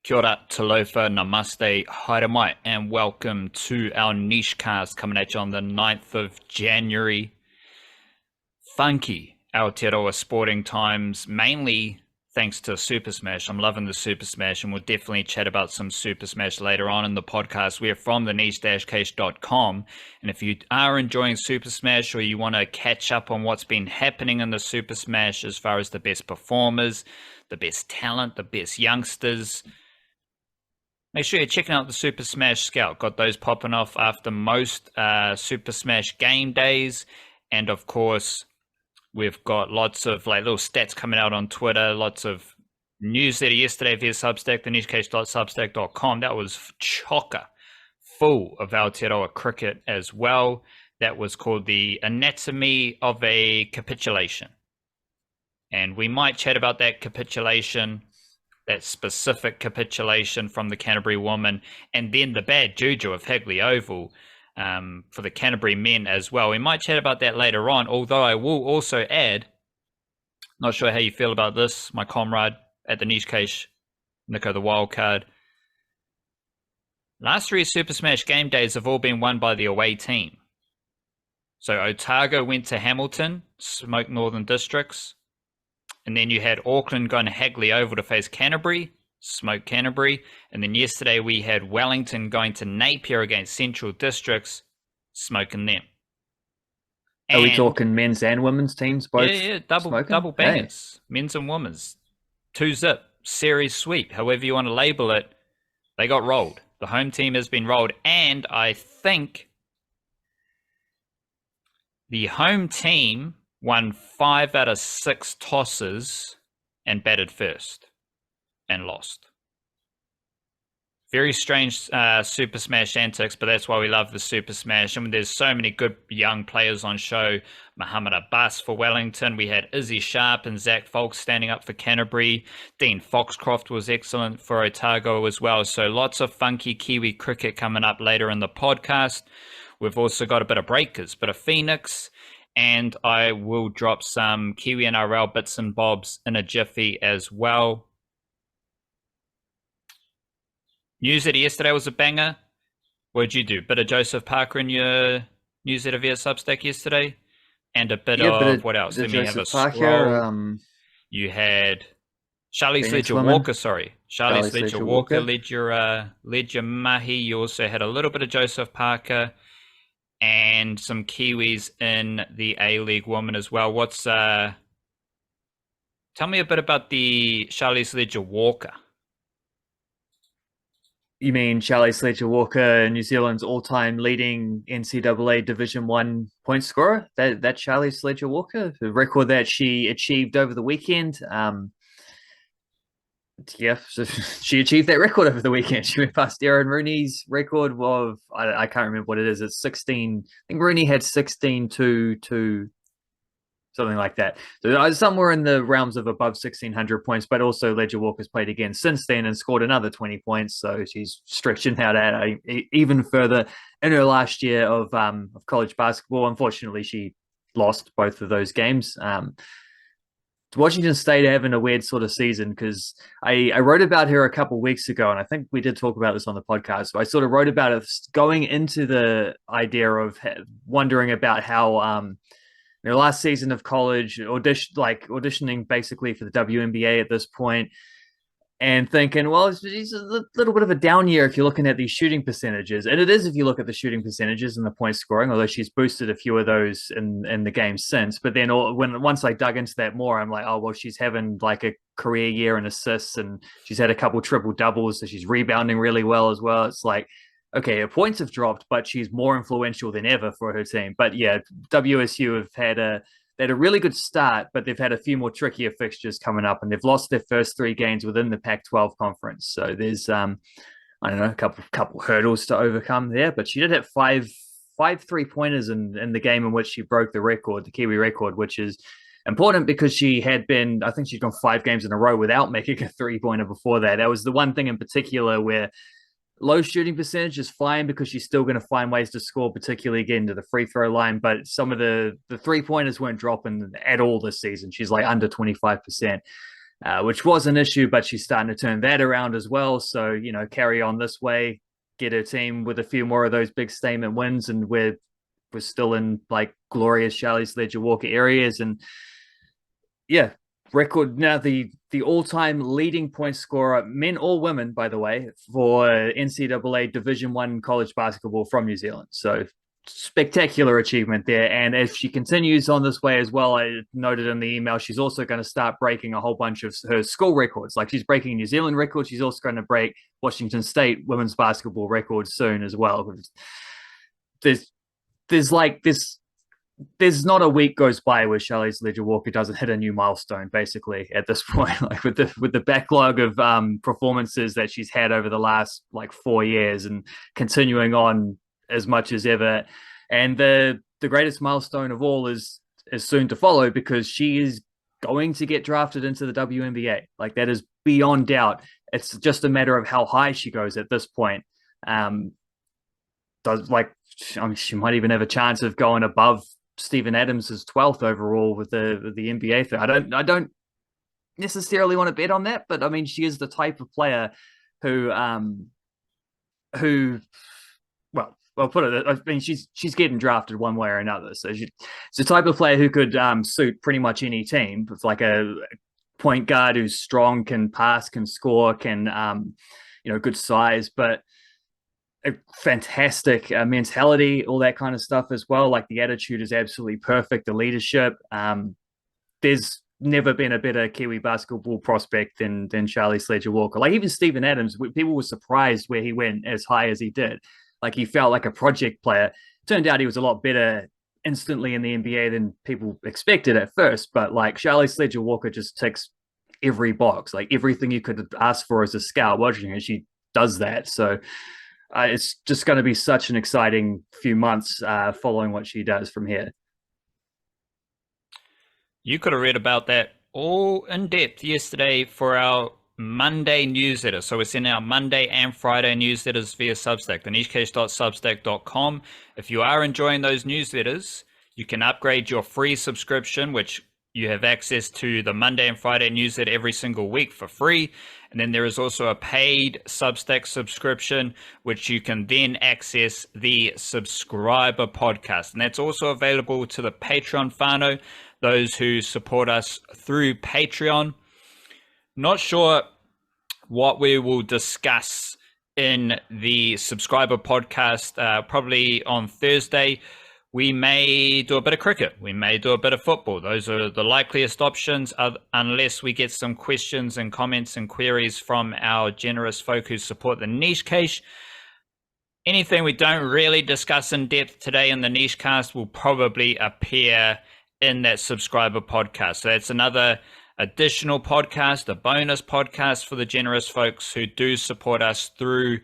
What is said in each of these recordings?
Kia ora, talofa, namaste, haere and welcome to our niche cast coming at you on the 9th of January. Funky Aotearoa sporting times, mainly thanks to Super Smash. I'm loving the Super Smash, and we'll definitely chat about some Super Smash later on in the podcast. We're from the niche-case.com, and if you are enjoying Super Smash or you want to catch up on what's been happening in the Super Smash as far as the best performers, the best talent, the best youngsters, make sure you're checking out the Super Smash Scout. Got those popping off after most Super Smash game days. And of course, we've got lots of little stats coming out on Twitter, lots of newsletter yesterday via Substack, the newscase.substack.com. That was chocker full of Aotearoa cricket as well. That was called The Anatomy of a Capitulation. And we might chat about that capitulation, that specific capitulation from the Canterbury woman, and then the bad juju of Hagley Oval for the Canterbury men as well. We might chat about that later on, although I will also add, not sure how you feel about this, my comrade at the niche case, Nico the Wildcard. Last three Super Smash game days have all been won by the away team. So Otago went to Hamilton, smoked Northern Districts. And then you had Auckland going to Hagley Oval to face Canterbury, smoke Canterbury. And then yesterday we had Wellington going to Napier against Central Districts, smoking them. Are we talking men's and women's teams both? Yeah, double bangers, men's and women's. 2-zip, series sweep, however you want to label it. They got rolled. The home team has been rolled. And I think the home team won 5 out of 6 tosses and batted first and lost. Very strange Super Smash antics, but that's why we love the Super Smash. I mean, there's so many good young players on show. Muhammad Abbas for Wellington. We had Izzy Sharp and Zach Folks standing up for Canterbury. Dean Foxcroft was excellent for Otago as well. So lots of funky Kiwi cricket coming up later in the podcast. We've also got a bit of breakers, bit of Phoenix, and I will drop some Kiwi NRL bits and bobs in a jiffy as well. Newsletter yesterday was a banger. What'd you do? Bit of Joseph Parker in your newsletter via Substack yesterday? And a bit of what else? Let me have a scroll. You had Charlisse Leger-Walker, Charlisse Leger-Walker led your mahi. You also had a little bit of Joseph Parker and some Kiwis in the A-League woman as well. Tell me a bit about the Charlisse Leger-Walker. You mean Charlisse Leger-Walker, New Zealand's all-time leading NCAA Division 1 point scorer? That Charlisse Leger-Walker, the record that she achieved over the weekend. Yeah, so she achieved that record over the weekend. She went past Aaron Rooney's record of, I can't remember what it is. It's 16. I think Rooney had 16 to something like that. So somewhere in the realms of above 1,600 points, but also Leger-Walker's played again since then and scored another 20 points. So she's stretching out at even further in her last year of college basketball. Unfortunately, she lost both of those games. Washington State having a weird sort of season because I wrote about her a couple of weeks ago, and I think we did talk about this on the podcast. So I sort of wrote about it going into the idea of wondering about how their last season of college, auditioning basically for the WNBA at this point, and thinking, well, it's a little bit of a down year if you're looking at these shooting percentages. And it is if you look at the shooting percentages and the point scoring, although she's boosted a few of those in the game since. But then once I dug into that more, I'm like, oh, well, she's having like a career year in assists, and she's had a couple triple doubles, so she's rebounding really well as well. It's like, okay, her points have dropped, but she's more influential than ever for her team. But yeah, WSU have had a really good start, but they've had a few more trickier fixtures coming up, and they've lost their first 3 games within the Pac-12 conference. So there's, I don't know, a couple hurdles to overcome there. But she did hit five 3-pointers in the game in which she broke the record, the Kiwi record, which is important because she had been, I think she'd gone 5 games in a row without making a 3-pointer before that. That was the one thing in particular where low shooting percentage is fine because she's still going to find ways to score, particularly getting to the free throw line. But some of the 3-pointers weren't dropping at all this season. She's like under 25%. which was an issue, but she's starting to turn that around as well. So, carry on this way, get her team with a few more of those big statement wins, and we're still in like glorious Charlisse Leger-Walker areas. And yeah, record now the all-time leading point scorer, men or women, by the way, for NCAA Division I college basketball from New Zealand. So spectacular achievement there. And if she continues on this way as well, I noted in the email, she's also going to start breaking a whole bunch of her school records. Like she's breaking New Zealand records. She's also going to break Washington State women's basketball records soon as well. There's not a week goes by where Charlisse Leger-Walker doesn't hit a new milestone, basically, at this point. Like with the backlog of performances that she's had over the last like 4 years, and continuing on as much as ever. And the greatest milestone of all is soon to follow, because she is going to get drafted into the WNBA. Like that is beyond doubt. It's just a matter of how high she goes at this point. She might even have a chance of going above Steven Adams' 12th overall with the NBA thing. I don't necessarily want to bet on that, but I mean, she is the type of player who well, I'll put it. I mean, she's getting drafted one way or another. So she's the type of player who could suit pretty much any team. It's like a point guard who's strong, can pass, can score, can good size, but a fantastic mentality, all that kind of stuff as well. Like the attitude is absolutely perfect. The leadership. There's never been a better Kiwi basketball prospect than Charlisse Leger-Walker. Like even Steven Adams, people were surprised where he went as high as he did. Like he felt like a project player. Turned out he was a lot better instantly in the NBA than people expected at first. But like Charlisse Leger-Walker just ticks every box, like everything you could ask for as a scout watching her. She does that. So it's just going to be such an exciting few months following what she does from here. You could have read about that all in depth yesterday for our Monday newsletter. So it's in our Monday and Friday newsletters via Substack, thenichecase.substack.com. If you are enjoying those newsletters, you can upgrade your free subscription, which you have access to the Monday and Friday newsletter every single week for free. And then there is also a paid Substack subscription, which you can then access the subscriber podcast. And that's also available to the Patreon whānau, those who support us through Patreon. Not sure what we will discuss in the subscriber podcast. Probably on Thursday, we may do a bit of cricket. We may do a bit of football. Those are the likeliest options, unless we get some questions and comments and queries from our generous folk who support the Niche Case. Anything we don't really discuss in depth today in the Niche Cast will probably appear in that subscriber podcast. So that's another additional podcast, a bonus podcast for the generous folks who do support us through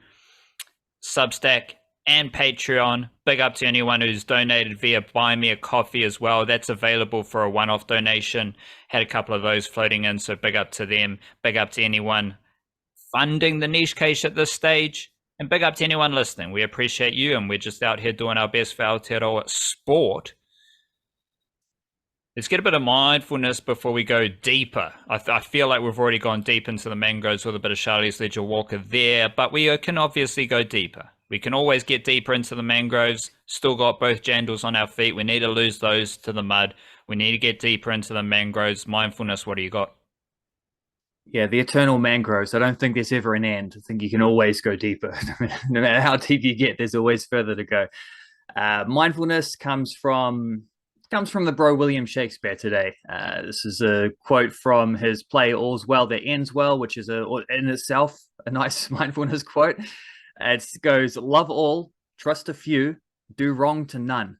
Substack and Patreon. Big up to anyone who's donated via Buy Me a Coffee as well. That's available for a one-off donation. Had a couple of those floating in, so big up to them. Big up to anyone funding the Niche Case at this stage. And big up to anyone listening. We appreciate you, and we're just out here doing our best for Aotearoa sport. Let's get a bit of mindfulness before we go deeper. I feel like we've already gone deep into the mangroves with a bit of Charlisse Leger-Walker there, but we can obviously go deeper. We can always get deeper into the mangroves. Still got both jandals on our feet. We need to lose those to the mud. We need to get deeper into the mangroves. Mindfulness, what do you got? Yeah, the eternal mangroves. I don't think there's ever an end. I think you can always go deeper. No matter how deep you get, there's always further to go. Mindfulness comes from the bro William Shakespeare today. This is a quote from his play All's Well That Ends Well, which is in itself a nice mindfulness quote. It goes, love all, trust a few, do wrong to none.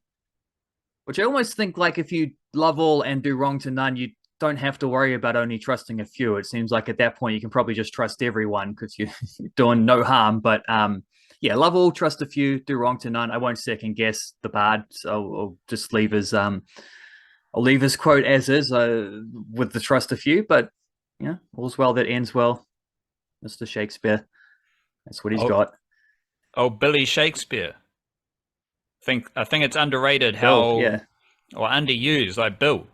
Which I almost think like if you love all and do wrong to none, you don't have to worry about only trusting a few. It seems like at that point you can probably just trust everyone because you're doing no harm. But yeah, love all, trust a few, do wrong to none. I won't second guess the bard, so I'll just leave his quote as is with the trust a few. But yeah, all's well that ends well, Mr. Shakespeare. That's what he's got. Oh, Billy Shakespeare. I think it's underrated Bill, or underused, like Bill.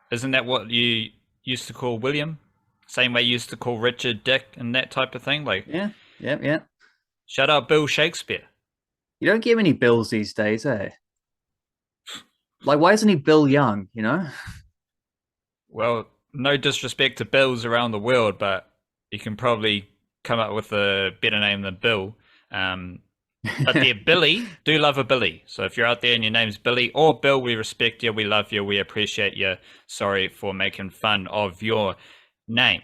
Isn't that what you used to call William? Same way you used to call Richard Dick and that type of thing. Like, yeah. shout out Bill Shakespeare. You don't get many Bills these days, eh? Like, why isn't he Bill Young, you know? Well, no disrespect to Bills around the world, but you can probably come up with a better name than Bill. But they're Billy, do love a Billy. So if you're out there and your name's Billy or Bill, we respect you, we love you, we appreciate you. Sorry for making fun of your name.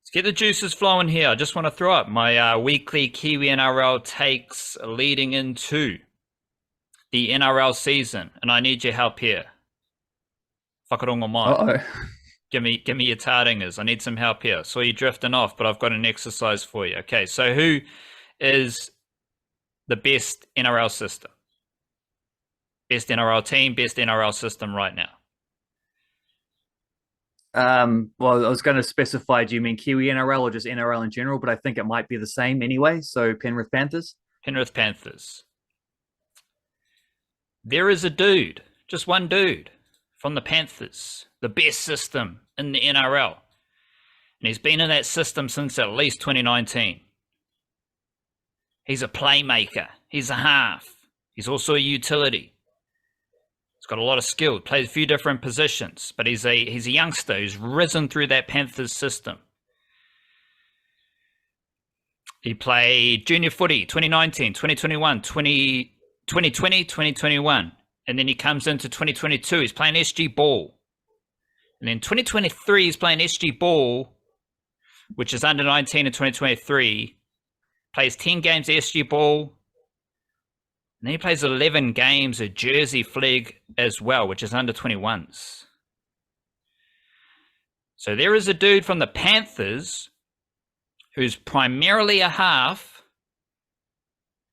Let's get the juices flowing here. I just want to throw up my weekly Kiwi NRL takes leading into the NRL season, and I need your help here. Whakarongo mai. Give me your tardingers. I need some help here. Saw you drifting off, but I've got an exercise for you. Okay, so who is the best NRL system? Best NRL team, best NRL system right now? Well, I was going to specify, do you mean Kiwi NRL or just NRL in general? But I think it might be the same anyway. So Penrith Panthers? Penrith Panthers. There is a dude, just one dude, from the Panthers, the best system in the NRL. And he's been in that system since at least 2019. He's a playmaker. He's a half. He's also a utility. He's got a lot of skill. Plays a few different positions, but he's a youngster who's risen through that Panthers system. He played junior footy 2019, 2021, 2020, 2021. And then he comes into 2022. He's playing SG ball. And then 2023, he's playing SG ball, which is under 19 in 2023. Plays 10 games of SG ball. And then he plays 11 games of Jersey flag as well, which is under 21s. So there is a dude from the Panthers who's primarily a half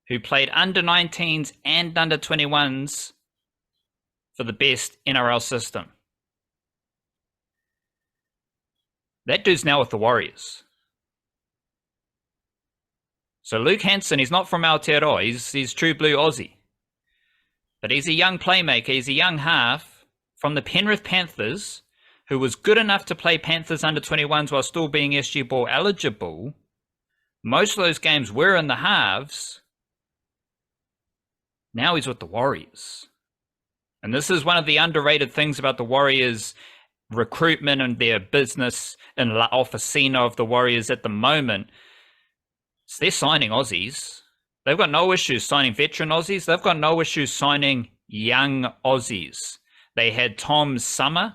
who played under 19s and under 21s for the best NRL system. That dude's now with the Warriors. So Luke Hanson, he's not from Aotearoa. He's true blue Aussie. But he's a young playmaker. He's a young half from the Penrith Panthers who was good enough to play Panthers under 21s while still being SG Ball eligible. Most of those games were in the halves. Now he's with the Warriors. And this is one of the underrated things about the Warriors' recruitment and their business in La Officina of the Warriors at the moment. So they're signing Aussies. They've got no issues signing veteran Aussies. They've got no issues signing young Aussies. They had Tom Summer.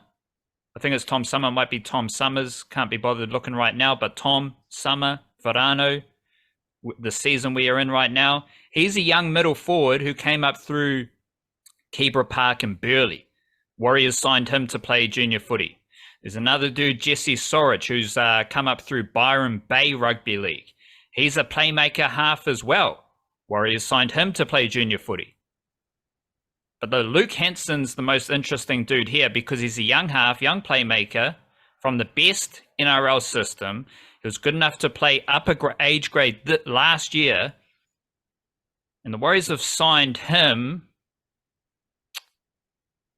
I think it's Tom Summer. It might be Tom Summers. Can't be bothered looking right now. But Tom Summer, Verano, the season we are in right now. He's a young middle forward who came up through Kebra Park and Burleigh. Warriors signed him to play junior footy. There's another dude, Jesse Sorich, who's come up through Byron Bay Rugby League. He's a playmaker half as well. Warriors signed him to play junior footy. But the Luke Hanson's the most interesting dude here because he's a young half, young playmaker from the best NRL system. He was good enough to play upper age grade last year. And the Warriors have signed him.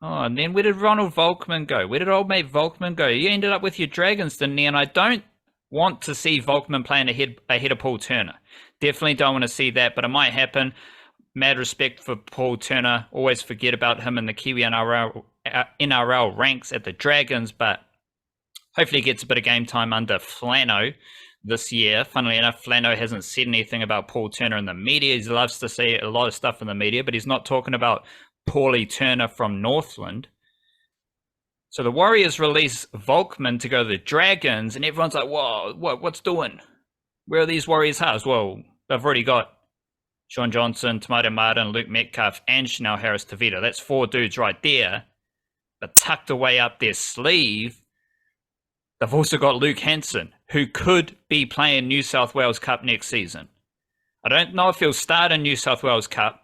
Oh, and then where did Ronald Volkman go? Where did old mate Volkman go? You ended up with your Dragons, didn't you? And I don't want to see Volkman playing ahead of Paul Turner. Definitely don't want to see that, but it might happen. Mad respect for Paul Turner. Always forget about him in the Kiwi NRL ranks at the Dragons, but hopefully he gets a bit of game time under Flano this year. Funnily enough, Flano hasn't said anything about Paul Turner in the media. He loves to say a lot of stuff in the media, but he's not talking about Paulie Turner from Northland. So the Warriors release Volkman to go to the Dragons, and everyone's like, whoa, what's doing? Where are these Warriors halves? Well, they've already got Sean Johnson, Tomato Martin, Luke Metcalf, and Chanel Harris-Tavita. That's 4 dudes right there. But tucked away up their sleeve, they've also got Luke Hanson, who could be playing New South Wales Cup next season. I don't know if he'll start in New South Wales Cup,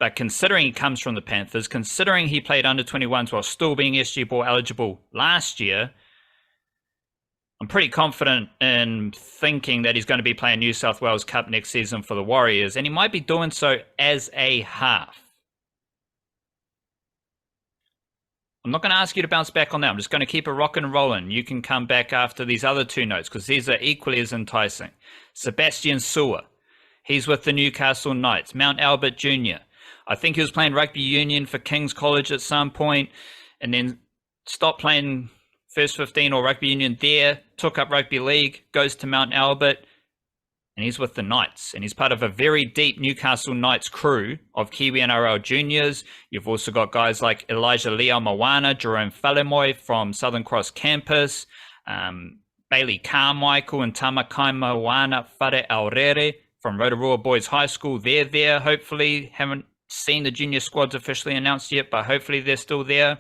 but considering he comes from the Panthers, considering he played under 21s while still being SG Ball eligible last year, I'm pretty confident in thinking that he's going to be playing New South Wales Cup next season for the Warriors, and he might be doing so as a half. I'm not going to ask you to bounce back on that. I'm just going to keep it rocking and rolling. You can come back after these other two notes because these are equally as enticing. Sebastian Sewer. He's with the Newcastle Knights. Mount Albert Jr. I think he was playing rugby union for King's College at some point and then stopped playing first 15 or rugby union there, took up rugby league, goes to Mount Albert, and he's with the Knights. And he's part of a very deep Newcastle Knights crew of Kiwi NRL juniors. You've also got guys like Elijah Leo Moana, Jerome Falemoy from Southern Cross campus, Bailey Carmichael and Tamakai Moana Whare Aurere from Rotorua Boys High School. They're there, hopefully. Haven't seen the junior squads officially announced yet, but hopefully they're still there.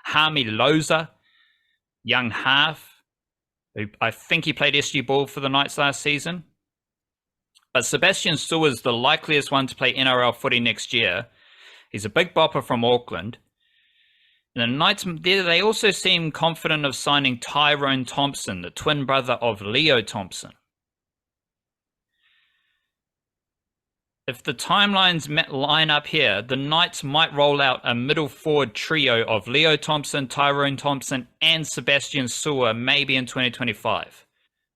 Hami Loza, young half, who I think he played SG ball for the Knights last season. But Sebastian Sewer is the likeliest one to play NRL footy next year. He's a big bopper from Auckland. And the Knights, they also seem confident of signing Tyrone Thompson, the twin brother of Leo Thompson. If the timelines line up here, the Knights might roll out a middle forward trio of Leo Thompson, Tyrone Thompson, and Sebastian Sewer maybe in 2025.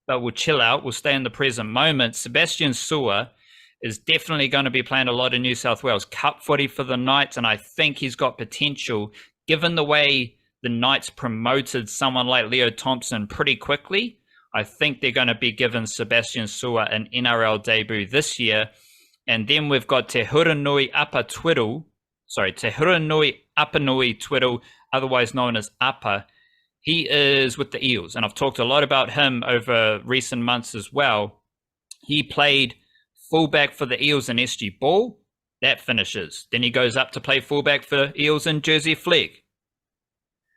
But we'll chill out. We'll stay in the present moment. Sebastian Sewer is definitely going to be playing a lot of New South Wales Cup footy for the Knights, and I think he's got potential, given the way the Knights promoted someone like Leo Thompson pretty quickly. I think they're going to be giving Sebastian Sewer an NRL debut this year. And then we've got Te Hurinui Twidle, otherwise known as Apa. He is with the Eels, and I've talked a lot about him over recent months as well. He played fullback for the Eels in SG Ball. That finishes. Then he goes up to play fullback for Eels in Jersey Flegg.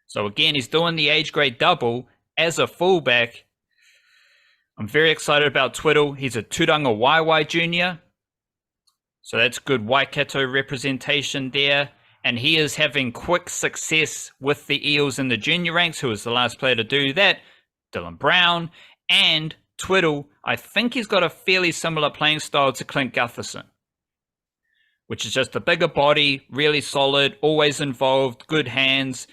So again, he's doing the age grade double as a fullback. I'm very excited about Twidle. He's a Turanga Waiwai junior. So that's good Waikato representation there. And he is having quick success with the Eels in the junior ranks. Who was the last player to do that? Dylan Brown. And Twidle, I think he's got a fairly similar playing style to Clint Gutherson, which is just a bigger body, really solid, always involved, good hands,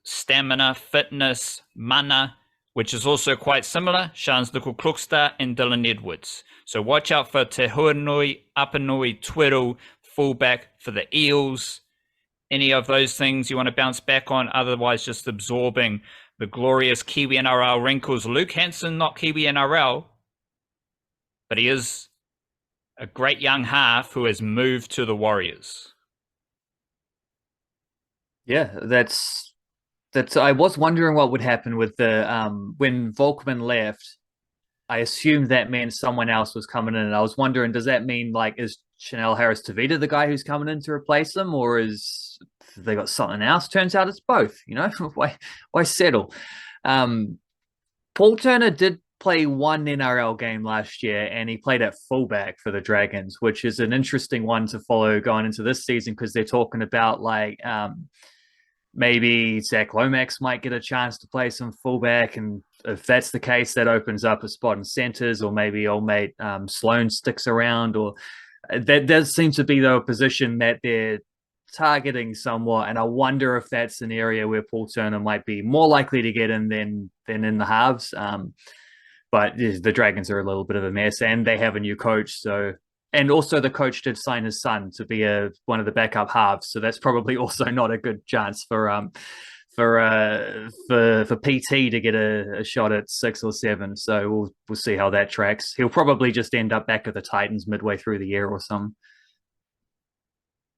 stamina, fitness, mana, which is also quite similar. Shans Kosta and Dylan Edwards. So watch out for Te Hurinui, Apanui, Twidle, fullback for the Eels. Any of those things you want to bounce back on, otherwise just absorbing the glorious Kiwi NRL wrinkles. Luke Hanson, not Kiwi NRL, but he is a great young half who has moved to the Warriors. Yeah, that's. I was wondering what would happen with the when Volkman left. I assumed that meant someone else was coming in, and I was wondering, does that mean like is Chanel Harris-Tavita the guy who's coming in to replace him, or is they got something else? Turns out it's both. You know, why settle? Paul Turner did play one NRL game last year, and he played at fullback for the Dragons, which is an interesting one to follow going into this season because they're talking about like maybe Zach Lomax might get a chance to play some fullback, and if that's the case, that opens up a spot in centers, or maybe old mate Sloan sticks around, or that does seem to be though a position that they're targeting somewhat, and I wonder if that's an area where Paul Turner might be more likely to get in than in the halves. But the Dragons are a little bit of a mess, and they have a new coach, so. And also the coach did sign his son to be one of the backup halves. So that's probably also not a good chance for PT to get a shot at 6 or 7. So we'll see how that tracks. He'll probably just end up back at the Titans midway through the year or something.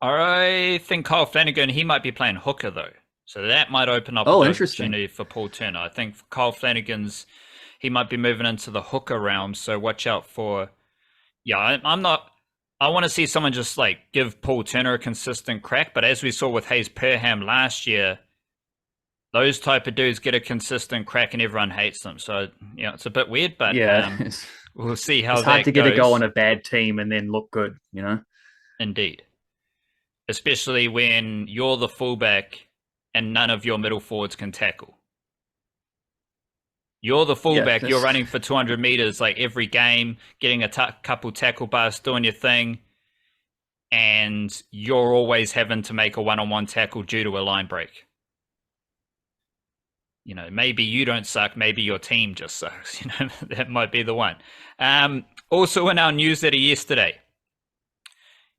I think Kyle Flanagan, he might be playing hooker though. So that might open up an opportunity for Paul Turner. I think Kyle Flanagan's, he might be moving into the hooker realm. So watch out for... Yeah, I want to see someone just like give Paul Turner a consistent crack. But as we saw with Hayes Perham last year, those type of dudes get a consistent crack and everyone hates them. So, it's a bit weird, but yeah, we'll see how it's hard to get a go on a bad team and then look good, you know? Indeed. Especially when you're the fullback and none of your middle forwards can tackle. You're the fullback, you're running for 200 meters like every game, getting a couple tackle busts, doing your thing, and you're always having to make a one-on-one tackle due to a line break. maybe you don't suck, maybe your team just sucks. That might be the one. Also in our newsletter yesterday,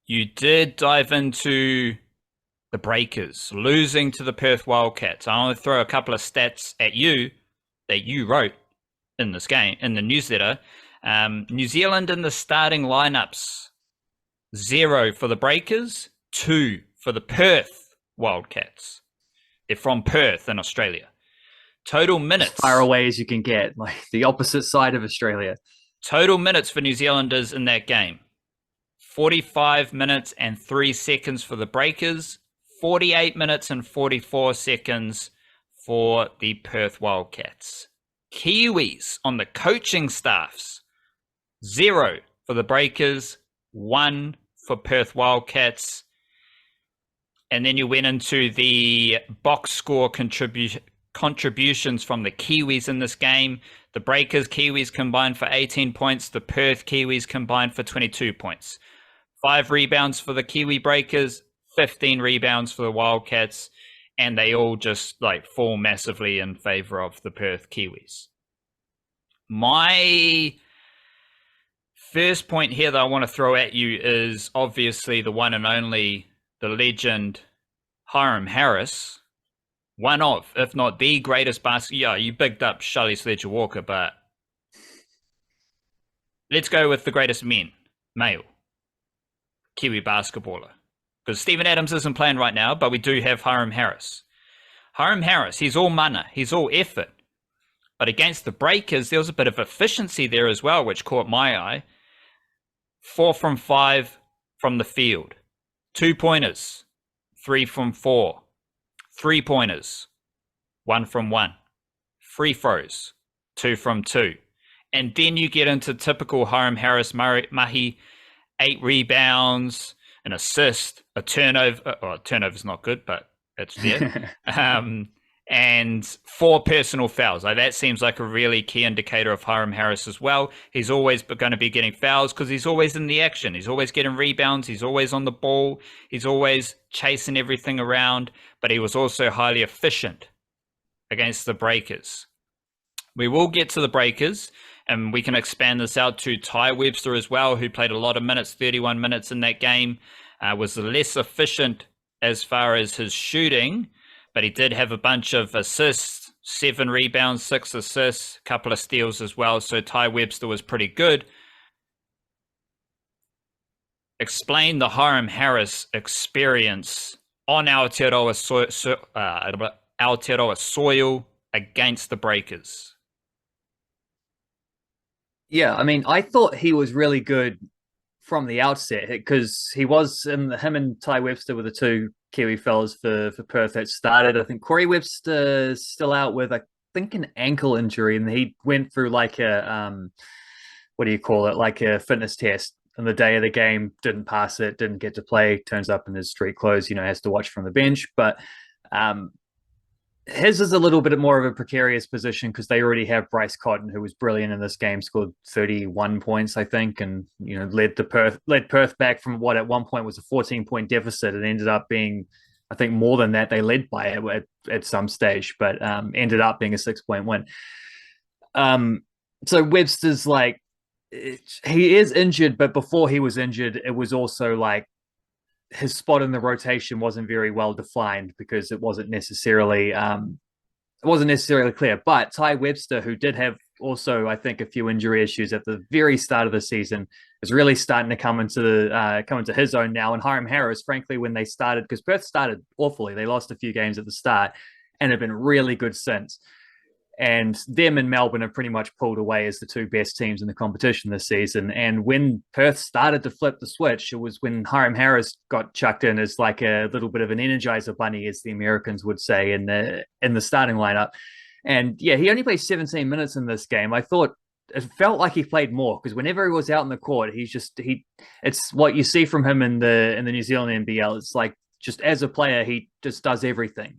you did dive into the Breakers losing to the Perth Wildcats. I want to throw a couple of stats at you that you wrote in this game, in the newsletter. New Zealand in the starting lineups, 0 for the Breakers, 2 for the Perth Wildcats. They're from Perth in Australia. Total minutes. As far away as you can get, like the opposite side of Australia. Total minutes for New Zealanders in that game. 45 minutes and 3 seconds for the Breakers. 48 minutes and 44 seconds for the Perth Wildcats. Kiwis on the coaching staffs, 0 for the Breakers, 1 for Perth Wildcats. And then you went into the box score contributions from the Kiwis in this game. The Breakers Kiwis combined for 18 points. The Perth Kiwis combined for 22 points. 5 rebounds for the Kiwi Breakers, 15 rebounds for the Wildcats, and they all just fall massively in favor of the Perth Kiwis. My first point here that I want to throw at you is obviously the one and only, the legend, Hyrum Harris. One of, if not the greatest basketball. Yeah, you bigged up Charlisse Leger-Walker, but let's go with the greatest male Kiwi basketballer. Because Steven Adams isn't playing right now, but we do have Hyrum Harris. Hyrum Harris, he's all mana, he's all effort. But against the Breakers, there was a bit of efficiency there as well, which caught my eye. 4 from 5 from the field. 2-pointers, 3 from 4. 3-pointers, 1 from 1. Free throws, 2 from 2. And then you get into typical Hyrum Harris mahi, 8 rebounds, an assist, a turnover. Well, turnover's not good, but it's there. And 4 personal fouls. That seems like a really key indicator of Hyrum Harris as well. He's always going to be getting fouls because he's always in the action. He's always getting rebounds. He's always on the ball. He's always chasing everything around. But he was also highly efficient against the Breakers. We will get to the Breakers, and we can expand this out to Ty Webster as well, who played a lot of minutes, 31 minutes in that game. Was less efficient as far as his shooting, but he did have a bunch of assists, 7 rebounds, 6 assists, a couple of steals as well. So Ty Webster was pretty good. Explain the Hyrum Harris experience on Aotearoa soil against the Breakers. Yeah, I mean, I thought he was really good from the outset because him and Ty Webster were the 2 Kiwi fellas for Perth that started. I think Corey Webster's still out with, I think, an ankle injury, and he went through like a what do you call it, like a fitness test on the day of the game, didn't pass it, didn't get to play, turns up in his street clothes, has to watch from the bench. But his is a little bit more of a precarious position because they already have Bryce Cotton, who was brilliant in this game, scored 31 points, I think, and led Perth back from what at one point was a 14-point deficit, and ended up being, I think, more than that. They led by it at some stage, but ended up being a 6-point win. So Webster's he is injured, but before he was injured, it was also his spot in the rotation wasn't very well defined because it wasn't necessarily clear. But Ty Webster, who did have also, I think, a few injury issues at the very start of the season, is really starting to come into his own now. And Hyrum Harris, frankly, when they started, because Perth started awfully, they lost a few games at the start and have been really good since. And them and Melbourne have pretty much pulled away as the 2 best teams in the competition this season. And when Perth started to flip the switch, it was when Hyrum Harris got chucked in as like a little bit of an energizer bunny, as the Americans would say, in the starting lineup. And yeah, he only played 17 minutes in this game. I thought it felt like he played more because whenever he was out in the court, it's what you see from him in the New Zealand NBL. It's like, just as a player, he just does everything.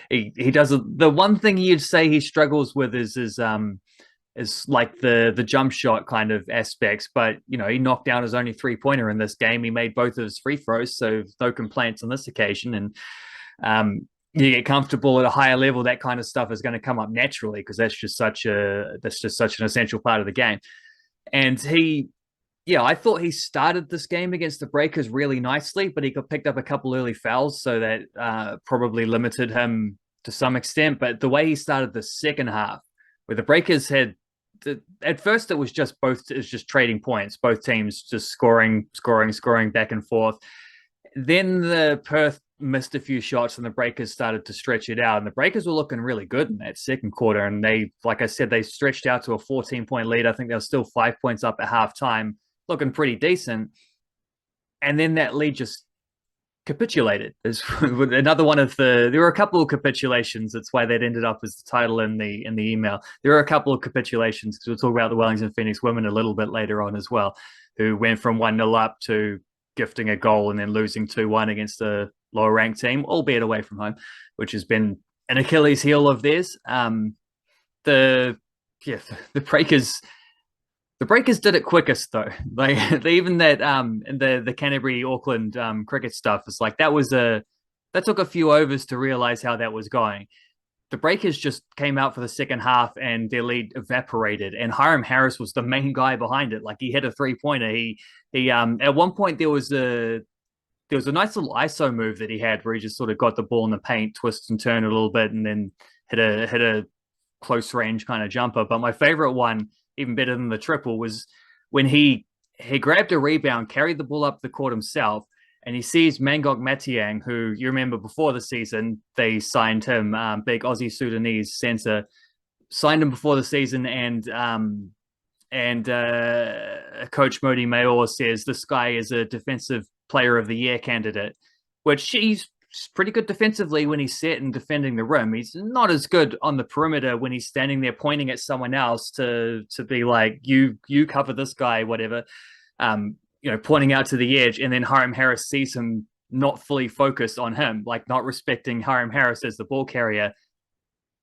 He does the one thing you'd say he struggles with is like the jump shot kind of aspects. But he knocked down his only 3-pointer in this game. He made both of his free throws, so no complaints on this occasion. And you get comfortable at a higher level, that kind of stuff is going to come up naturally because that's just such an essential part of the game. And I thought he started this game against the Breakers really nicely, but he got picked up a couple early fouls, so that probably limited him to some extent. But the way he started the second half, where the Breakers had, at first it was just trading points, both teams just scoring back and forth. Then the Perth missed a few shots and the Breakers started to stretch it out. And the Breakers were looking really good in that second quarter. And they, like I said, they stretched out to a 14-point lead. I think they were still 5 points up at halftime, looking pretty decent. And then that lead just capitulated. There's another one of there were a couple of capitulations. That's why that ended up as the title in the email. There are a couple of capitulations because we'll talk about the Wellington Phoenix women a little bit later on as well, who went from 1-0 up to gifting a goal and then losing 2-1 against a lower ranked team, albeit away from home, which has been an Achilles heel of theirs. The Breakers did it quickest though. Like even that the Canterbury Auckland cricket stuff is like that took a few overs to realize how that was going. The Breakers just came out for the second half and their lead evaporated. And Hyrum Harris was the main guy behind it. Like he hit a 3-pointer. He at one point there was a nice little ISO move that he had where he just sort of got the ball in the paint, twist and turn a little bit, and then hit a close range kind of jumper. But my favorite one, even better than the triple, was when he grabbed a rebound, carried the ball up the court himself, and he sees Mangok Matiang, who you remember before the season, they signed him, big Aussie Sudanese center, signed him before the season, and Coach Modi Mayor says this guy is a defensive player of the year candidate, which he's pretty good defensively when he's set and defending the rim. He's not as good on the perimeter when he's standing there pointing at someone else to be like, you cover this guy, whatever. Pointing out to the edge, and then Hyrum Harris sees him not fully focused on him, like not respecting Hyrum Harris as the ball carrier,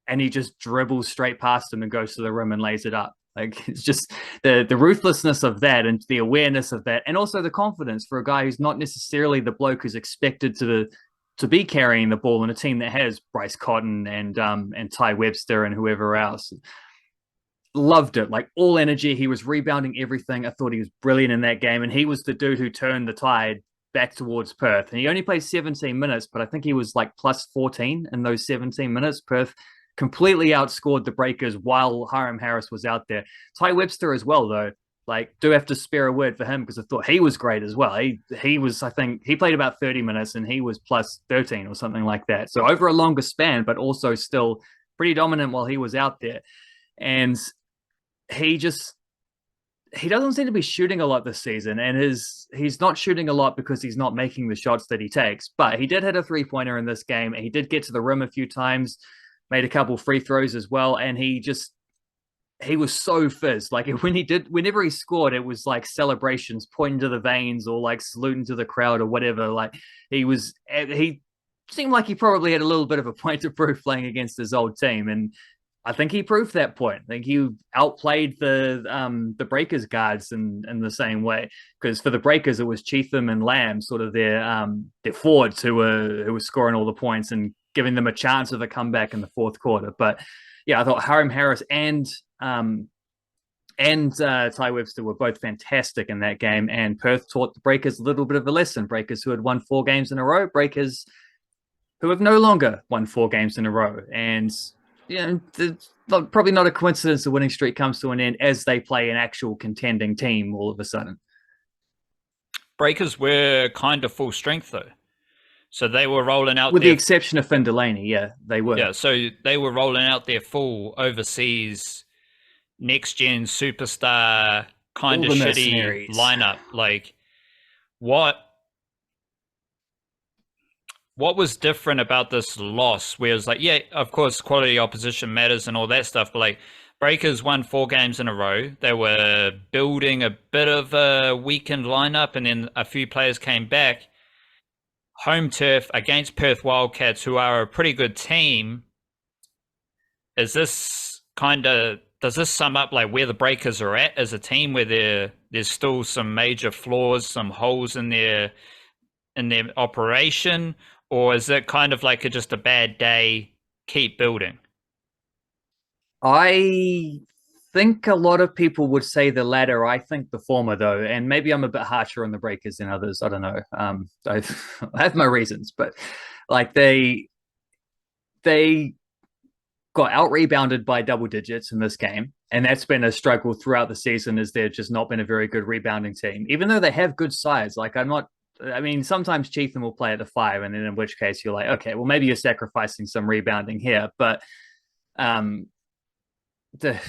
and he just dribbles straight past him and goes to the rim and lays it up. Like it's just the ruthlessness of that and the awareness of that, and also the confidence for a guy who's not necessarily the bloke who's expected to be carrying the ball in a team that has Bryce Cotton and Ty Webster and whoever else. Loved it, like all energy. He was rebounding everything. I thought he was brilliant in that game, and he was the dude who turned the tide back towards Perth. And he only played 17 minutes, but I think he was like plus 14 in those 17 minutes. Perth completely outscored the Breakers while Hyrum Harris was out there. Ty Webster as well, though. Like, do have to spare a word for him because I thought he was great as well. He was, I think, he played about 30 minutes and he was plus 13 or something like that. So over a longer span, but also still pretty dominant while he was out there. And he doesn't seem to be shooting a lot this season, and he's not shooting a lot because he's not making the shots that he takes. But he did hit a 3-pointer in this game. He did get to the rim a few times, made a couple free throws as well, and he was so fizzed. Like whenever he scored, it was like celebrations, pointing to the veins or like saluting to the crowd or whatever. Like he seemed like he probably had a little bit of a point to prove playing against his old team, and I think he proved that point. I think he outplayed the Breakers guards in the same way, because for the Breakers it was Cheatham and Lamb, sort of their forwards who were scoring all the points and giving them a chance of a comeback in the fourth quarter. But yeah, I thought Hyrum Harris and Ty Webster were both fantastic in that game, and Perth taught the Breakers a little bit of a lesson. Breakers who had won 4 games in a row, Breakers who have no longer won 4 games in a row, and it's probably not a coincidence the winning streak comes to an end as they play an actual contending team all of a sudden. Breakers were kind of full strength though. So they were rolling out with the exception of Finn Delaney, yeah, they were. Yeah, so they were rolling out their full overseas next gen superstar kind of shitty lineup. Like what was different about this loss? Where it's like, yeah, of course, quality opposition matters and all that stuff, but like Breakers won 4 games in a row. They were building a bit of a weakened lineup, and then a few players came back. Home turf against Perth Wildcats, who are a pretty good team. Does this sum up like where the Breakers are at as a team, where there's still some major flaws, some holes in their operation? or is it kind of like just a bad day? Keep building. I think a lot of people would say the latter. I think the former, though, and maybe I'm a bit harsher on the Breakers than others. I don't know. I have my reasons, but like they got out rebounded by double digits in this game, and that's been a struggle throughout the season. Is they've just not been a very good rebounding team, even though they have good sides. Like I'm not. I mean, sometimes Cheatham will play at the five, and then in which case you're like, okay, well maybe you're sacrificing some rebounding here, but um, the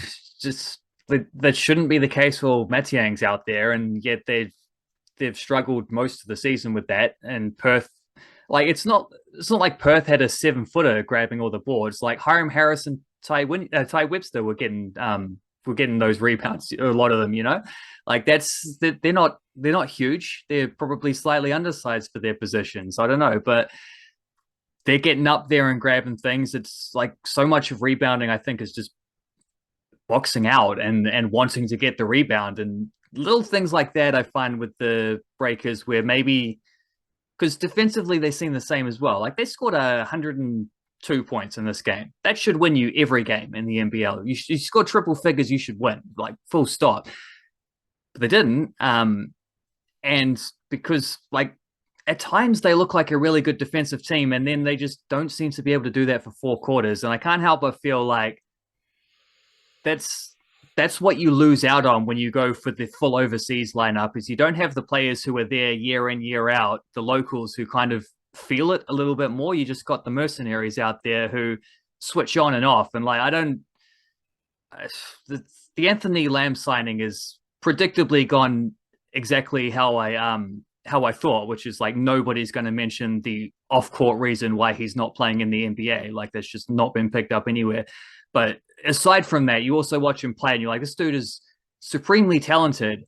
just that shouldn't be the case for Matiang's out there, and yet they've struggled most of the season with that. And Perth, like it's not like Perth had a 7-footer grabbing all the boards. Like Hyrum Harris and Ty Webster were getting those rebounds. A lot of them, like they're not huge. They're probably slightly undersized for their positions. I don't know, but they're getting up there and grabbing things. It's like so much of rebounding, I think, is just boxing out and wanting to get the rebound and little things like that. I find with the Breakers where maybe because defensively they seem the same as well. Like they scored 102 points in this game. That should win you every game in the NBL. You score triple figures, you should win, like full stop. But they didn't. And because like at times they look like a really good defensive team, and then they just don't seem to be able to do that for 4 quarters. And I can't help but feel like that's what you lose out on when you go for the full overseas lineup is you don't have the players who are there year in, year out, the locals who kind of feel it a little bit more. You just got the mercenaries out there who switch on and off. And like, the Anthony Lamb signing is predictably gone exactly how I thought, which is like nobody's going to mention the off-court reason why he's not playing in the NBA. Like that's just not been picked up anywhere. But aside from that, you also watch him play and you're like, this dude is supremely talented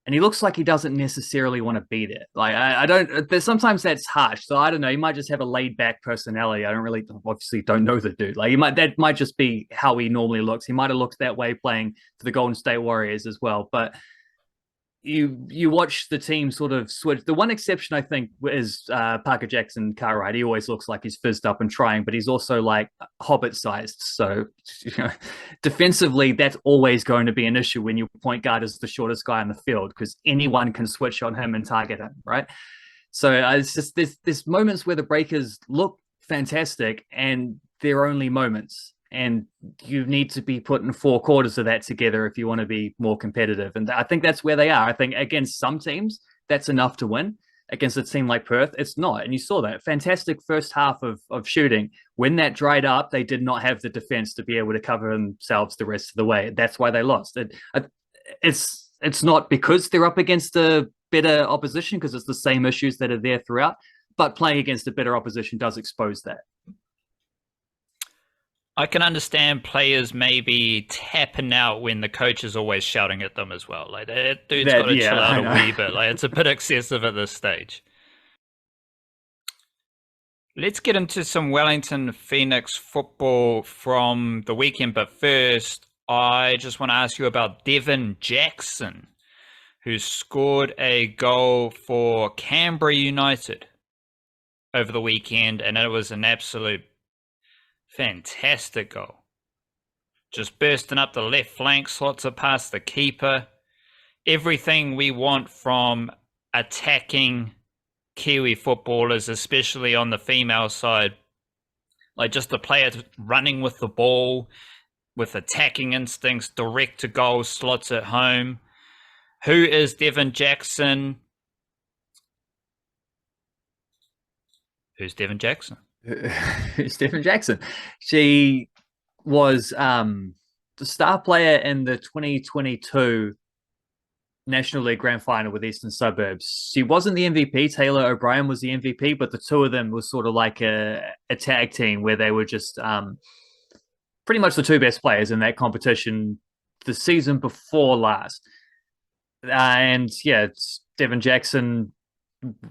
and he looks like he doesn't necessarily want to be there. Like I don't, there's sometimes that's harsh. So I don't know. He might just have a laid back personality. I obviously don't know the dude. Like that might just be how he normally looks. He might have looked that way playing for the Golden State Warriors as well. But you watch the team sort of switch. The one exception I think is Parker Jackson Cartwright. He always looks like he's fizzed up and trying, but he's also like hobbit sized. So defensively, that's always going to be an issue when your point guard is the shortest guy on the field because anyone can switch on him and target him, right? So it's just there's moments where the Breakers look fantastic and they're only moments. And you need to be putting 4 quarters of that together if you want to be more competitive. And I think that's where they are. I think against some teams, that's enough to win. Against a team like Perth, it's not. And you saw that fantastic first half of shooting. When that dried up, they did not have the defense to be able to cover themselves the rest of the way. That's why they lost. It's not because they're up against a better opposition, because it's the same issues that are there throughout. But playing against a better opposition does expose that. I can understand players maybe tapping out when the coach is always shouting at them as well. Like that dude's got to chill out a wee bit. Like it's a bit excessive at this stage. Let's get into some Wellington Phoenix football from the weekend. But first, I just want to ask you about Deven Jackson, who scored a goal for Canterbury United over the weekend, and it was an absolute fantastic goal. Just bursting up the left flank, slots it past the keeper. Everything we want from attacking Kiwi footballers, especially on the female side. Like just the player running with the ball, with attacking instincts, direct to goal, slots it home. Who is Deven Jackson? Who's Deven Jackson? Stephen Jackson. She was the star player in the 2022 National League Grand Final with Eastern Suburbs. She wasn't the MVP. Taylor O'Brien was the MVP, but the two of them was sort of like a tag team where they were just pretty much the two best players in that competition the season before last. And yeah, Deven Jackson,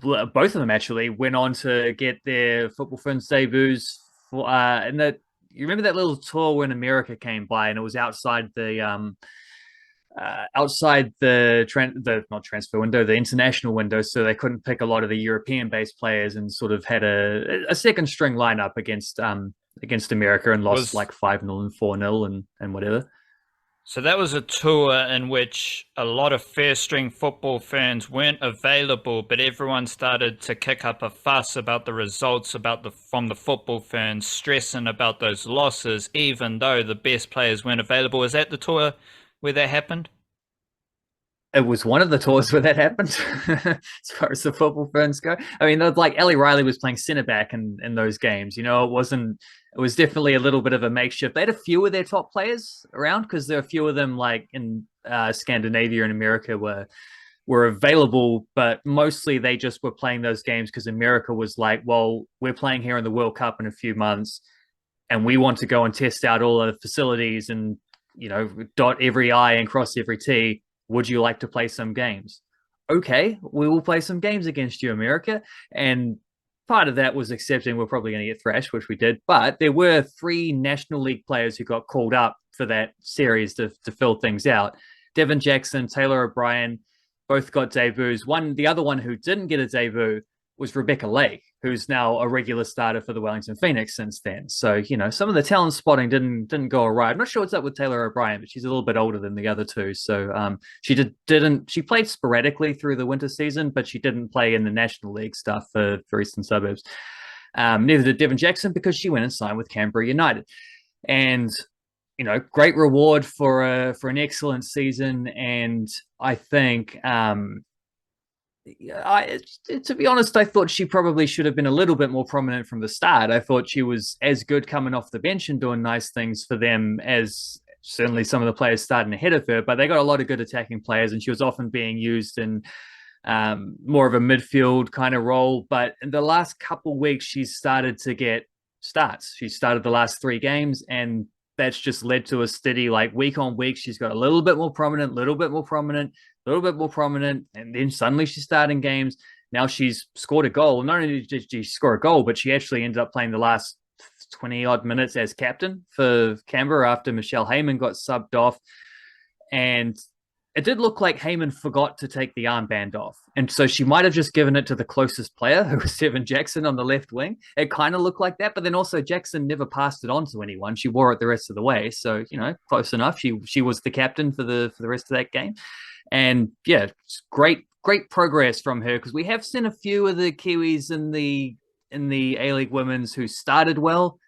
both of them actually went on to get their Football Ferns debuts for and that you remember that little tour when America came by and it was outside the outside the not transfer window, the international window, so they couldn't pick a lot of the European-based players, and sort of had a second string lineup against America, and lost Was like 5-0 and 4-0 and whatever. So that was a tour in which a lot of first string football fans weren't available, but everyone started to kick up a fuss about the results from the football fans, stressing about those losses, even though the best players weren't available. Is that the tour where that happened? It was one of the tours where that happened, as far as the football fans go. I mean, like Ellie Riley was playing centre back in those games. It wasn't. It was definitely a little bit of a makeshift. They had a few of their top players around, because there are a few of them, like in Scandinavia and America, were available, but mostly they just were playing those games because America was like, well, we're playing here in the World Cup in a few months, and we want to go and test out all the facilities and dot every I and cross every T. Would you like to play some games? Okay, we will play some games against you, America. And part of that was accepting we're probably going to get thrashed, which we did. But there were 3 National League players who got called up for that series to fill things out. Devin Jackson, Taylor O'Brien, both got debuts. The other one who didn't get a debut was Rebecca Lake, who's now a regular starter for the Wellington Phoenix since then. So, some of the talent spotting didn't go right. I'm not sure what's up with Taylor O'Brien, but she's a little bit older than the other two. So she played sporadically through the winter season, but she didn't play in the National League stuff for Eastern Suburbs. Neither did Devin Jackson, because she went and signed with Canterbury United. And great reward for an excellent season. And I think to be honest, I thought she probably should have been a little bit more prominent from the start. I thought she was as good coming off the bench and doing nice things for them as certainly some of the players starting ahead of her, but they got a lot of good attacking players, and she was often being used in more of a midfield kind of role. But in the last couple of weeks, she's started to get starts. She started the last 3 games, and that's just led to a steady, like, week on week, she's got a little bit more prominent, and then suddenly she's starting games. Now she's scored a goal. Not only did she score a goal, but she actually ended up playing the last 20-odd minutes as captain for Canberra after Michelle Heyman got subbed off. And it did look like Heyman forgot to take the armband off. And so she might have just given it to the closest player, who was Devin Jackson on the left wing. It kind of looked like that. But then also Jackson never passed it on to anyone. She wore it the rest of the way. So, close enough. She was the captain for the rest of that game. And yeah, great progress from her, because we have seen a few of the Kiwis in the A-League Women's who started well,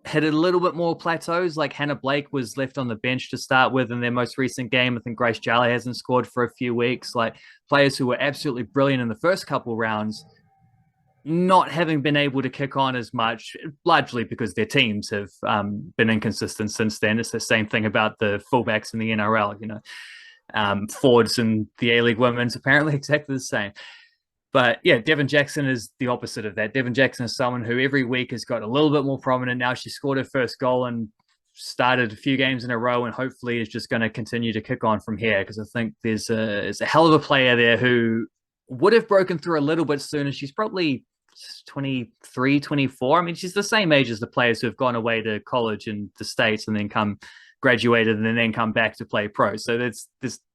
hit a little bit more plateaus. Like Hannah Blake was left on the bench to start with in their most recent game. I think Grace Jarley hasn't scored for a few weeks. Like, players who were absolutely brilliant in the first couple rounds, not having been able to kick on as much, largely because their teams have been inconsistent since then. It's the same thing about the fullbacks in the NRL, forwards in the A-League Women's, apparently exactly the same. But yeah, Devin Jackson is the opposite of that. Devin Jackson is someone who every week has got a little bit more prominent. Now she scored her first goal and started a few games in a row, and hopefully is just going to continue to kick on from here, because I think there's a hell of a player there who would have broken through a little bit sooner. She's probably 23, 24. I mean, she's the same age as the players who have gone away to college in the States and then graduated and then come back to play pro. So it's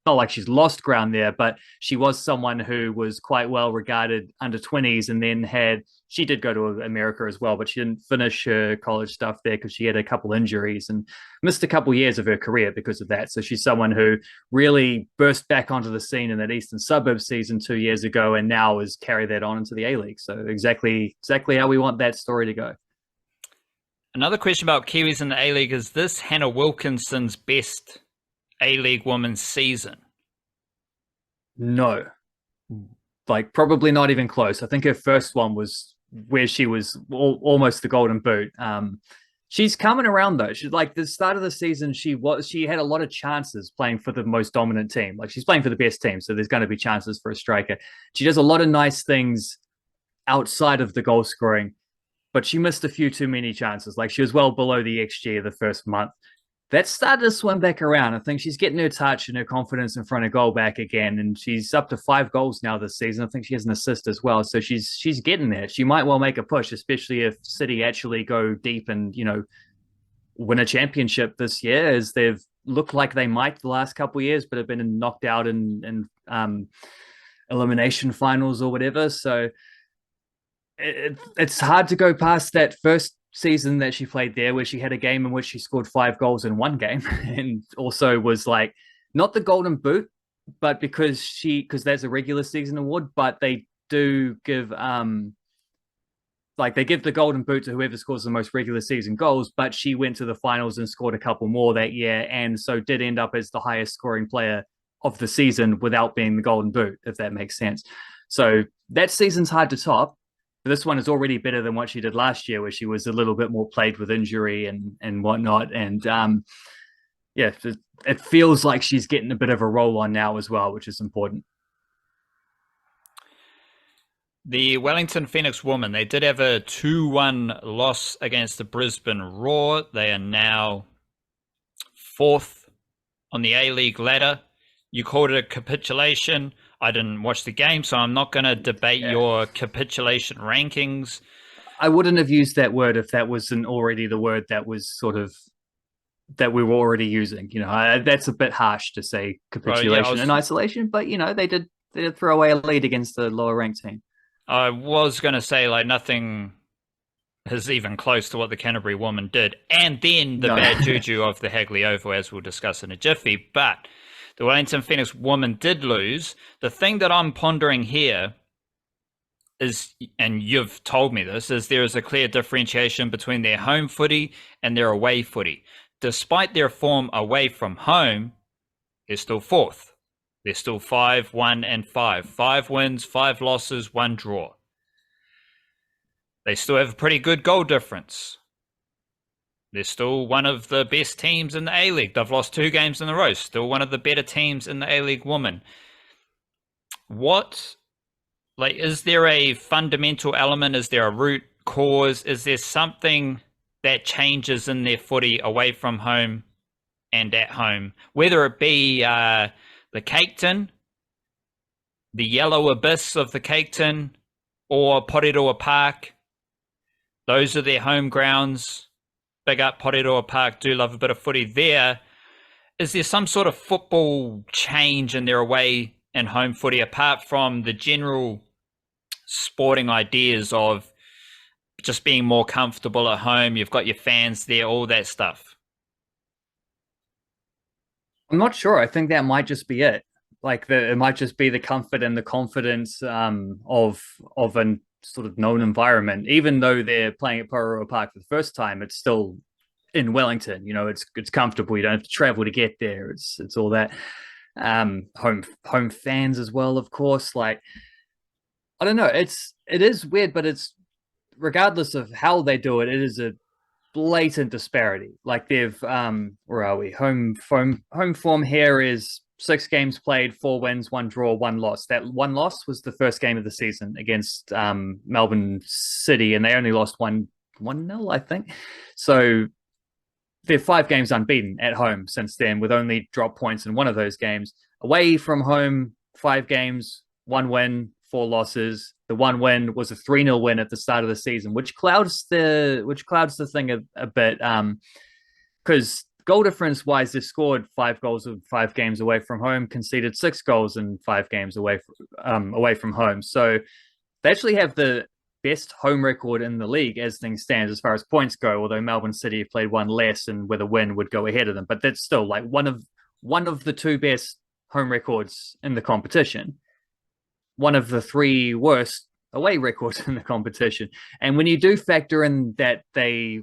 not like she's lost ground there, but she was someone who was quite well regarded under 20s, and then she did go to America as well, but she didn't finish her college stuff there because she had a couple injuries and missed a couple years of her career because of that. So she's someone who really burst back onto the scene in that Eastern Suburbs season 2 years ago, and now has carried that on into the A-League. So exactly how we want that story to go. Another question about Kiwis in the A-League: is this Hannah Wilkinson's best A-League women's season? No. Like, probably not even close. I think her first one was where she was almost the golden boot. She's coming around, though. She's like, the start of the season, she had a lot of chances playing for the most dominant team. Like, she's playing for the best team, so there's going to be chances for a striker. She does a lot of nice things outside of the goal scoring, but she missed a few too many chances. Like, she was well below the XG of the first month. That started to swim back around. I think she's getting her touch and her confidence in front of goal back again, and she's up to 5 goals now this season. I think she has an assist as well, so she's getting there. She might well make a push, especially if City actually go deep and win a championship this year, as they've look like they might the last couple of years, but have been knocked out in elimination finals or whatever. So it's hard to go past that first season that she played there, where she had a game in which she scored 5 goals in one game, and also was like not the Golden Boot, but because there's a regular season award, but they do give they give the Golden Boot to whoever scores the most regular season goals, but she went to the finals and scored a couple more that year, and so did end up as the highest scoring player of the season without being the Golden Boot, if that makes sense. So that season's hard to top. But this one is already better than what she did last year, where she was a little bit more plagued with injury and whatnot. And it feels like she's getting a bit of a roll on now as well, which is important. The Wellington Phoenix women, they did have a 2-1 loss against the Brisbane Roar. They are now 4th on the A-League ladder. You called it a capitulation. I didn't watch the game, so I'm not going to debate your capitulation rankings. I wouldn't have used that word if that wasn't already the word that was sort of that we were already using. That's a bit harsh to say capitulation in isolation, but they did throw away a lead against a lower ranked team. I was going to say nothing is even close to what the Canterbury woman did, and then the bad juju of the Hagley Oval, as we'll discuss in a jiffy. But the Wellington Phoenix woman did lose. The thing that I'm pondering here is, and you've told me this, is there is a clear differentiation between their home footy and their away footy. Despite their form away from home, they're still 4th. They're still 5-1-5. 5 wins, 5 losses, 1 draw. They still have a pretty good goal difference. They're still one of the best teams in the A-League. They've lost 2 games in a row. Still one of the better teams in the A-League women. Is there a fundamental element? Is there a root cause? Is there something that changes in their footy away from home and at home? Whether it be the Cake Tin, the yellow abyss of the Cake Tin, or Porirua Park. Those are their home grounds. Big up Porirua Park, do love a bit of footy there. Is there some sort of football change in their away and home footy, apart from the general sporting ideas of just being more comfortable at home? You've got your fans there, all that stuff. I'm not sure. I think that might just be it. It might just be the comfort and the confidence of a sort of known environment. Even though they're playing at Porirua Park for the first time, it's still in Wellington. It's comfortable. You don't have to travel to get there. It's all that. Home fans as well, of course. I don't know. It is weird, but it's, regardless of how they do it, it is a blatant disparity. They've where are we? Home form here is 6 games played, 4 wins, 1 draw, 1 loss. That 1 loss was the first game of the season against Melbourne City, and they only lost 1-0, I think. So they're 5 games unbeaten at home since then, with only drop points in one of those games. Away from home, 5 games, 1 win, 4 losses. The 1 win was a 3-0 win at the start of the season, which clouds the thing a bit, because goal difference wise, they scored 5 goals in 5 games away from home, conceded 6 goals in 5 games away from home. So they actually have the best home record in the league as things stand as far as points go, although Melbourne City have played 1 less and with a win would go ahead of them. But that's still one of the 2 best home records in the competition. One of the 3 worst away records in the competition. And when you do factor in that they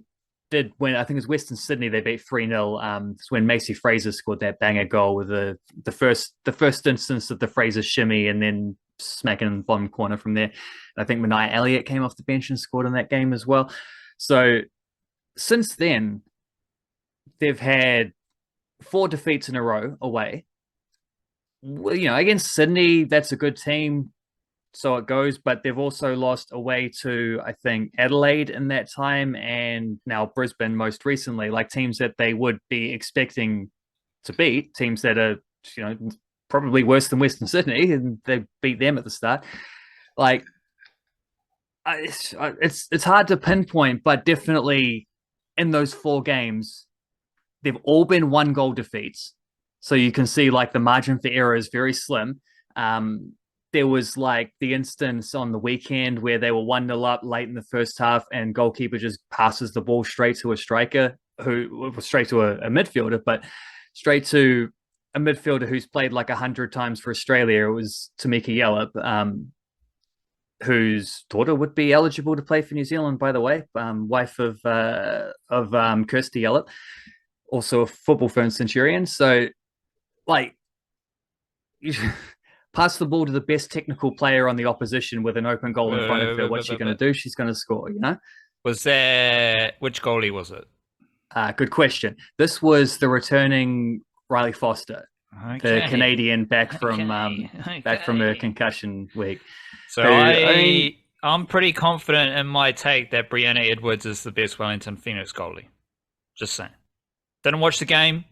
did win, I think it was Western Sydney, they beat 3-0. It's when Macy Fraser scored that banger goal with the first instance of the Fraser shimmy, and then smacking in the bottom corner from there. And I think Manai Elliott came off the bench and scored in that game as well. So since then, they've had 4 defeats in a row away. Against Sydney, that's a good team, so it goes, but they've also lost away to, I think, Adelaide in that time, and now Brisbane most recently, teams that they would be expecting to beat, teams that are, probably worse than Western Sydney, and they beat them at the start. It's hard to pinpoint, but definitely in those 4 games, they've all been 1-goal defeats. So you can see like the margin for error is very slim. There was like the instance on the weekend where they were 1-0 up late in the first half and goalkeeper just passes the ball straight to a striker who was straight to a midfielder, but straight to a midfielder who's played like 100 times for Australia. It was Tamika Yallop, whose daughter would be eligible to play for New Zealand, by the way, wife of Kirsty Yallop, also a football firm Centurion. So, like, pass the ball to the best technical player on the opposition with an open goal in front of her. What's she going to do? She's going to score, you know? Was there, which goalie was it? Good question. This was the returning Riley Foster, the Canadian back from her concussion week. So I'm pretty confident in my take that Brianna Edwards is the best Wellington Phoenix goalie. Just saying. Didn't watch the game.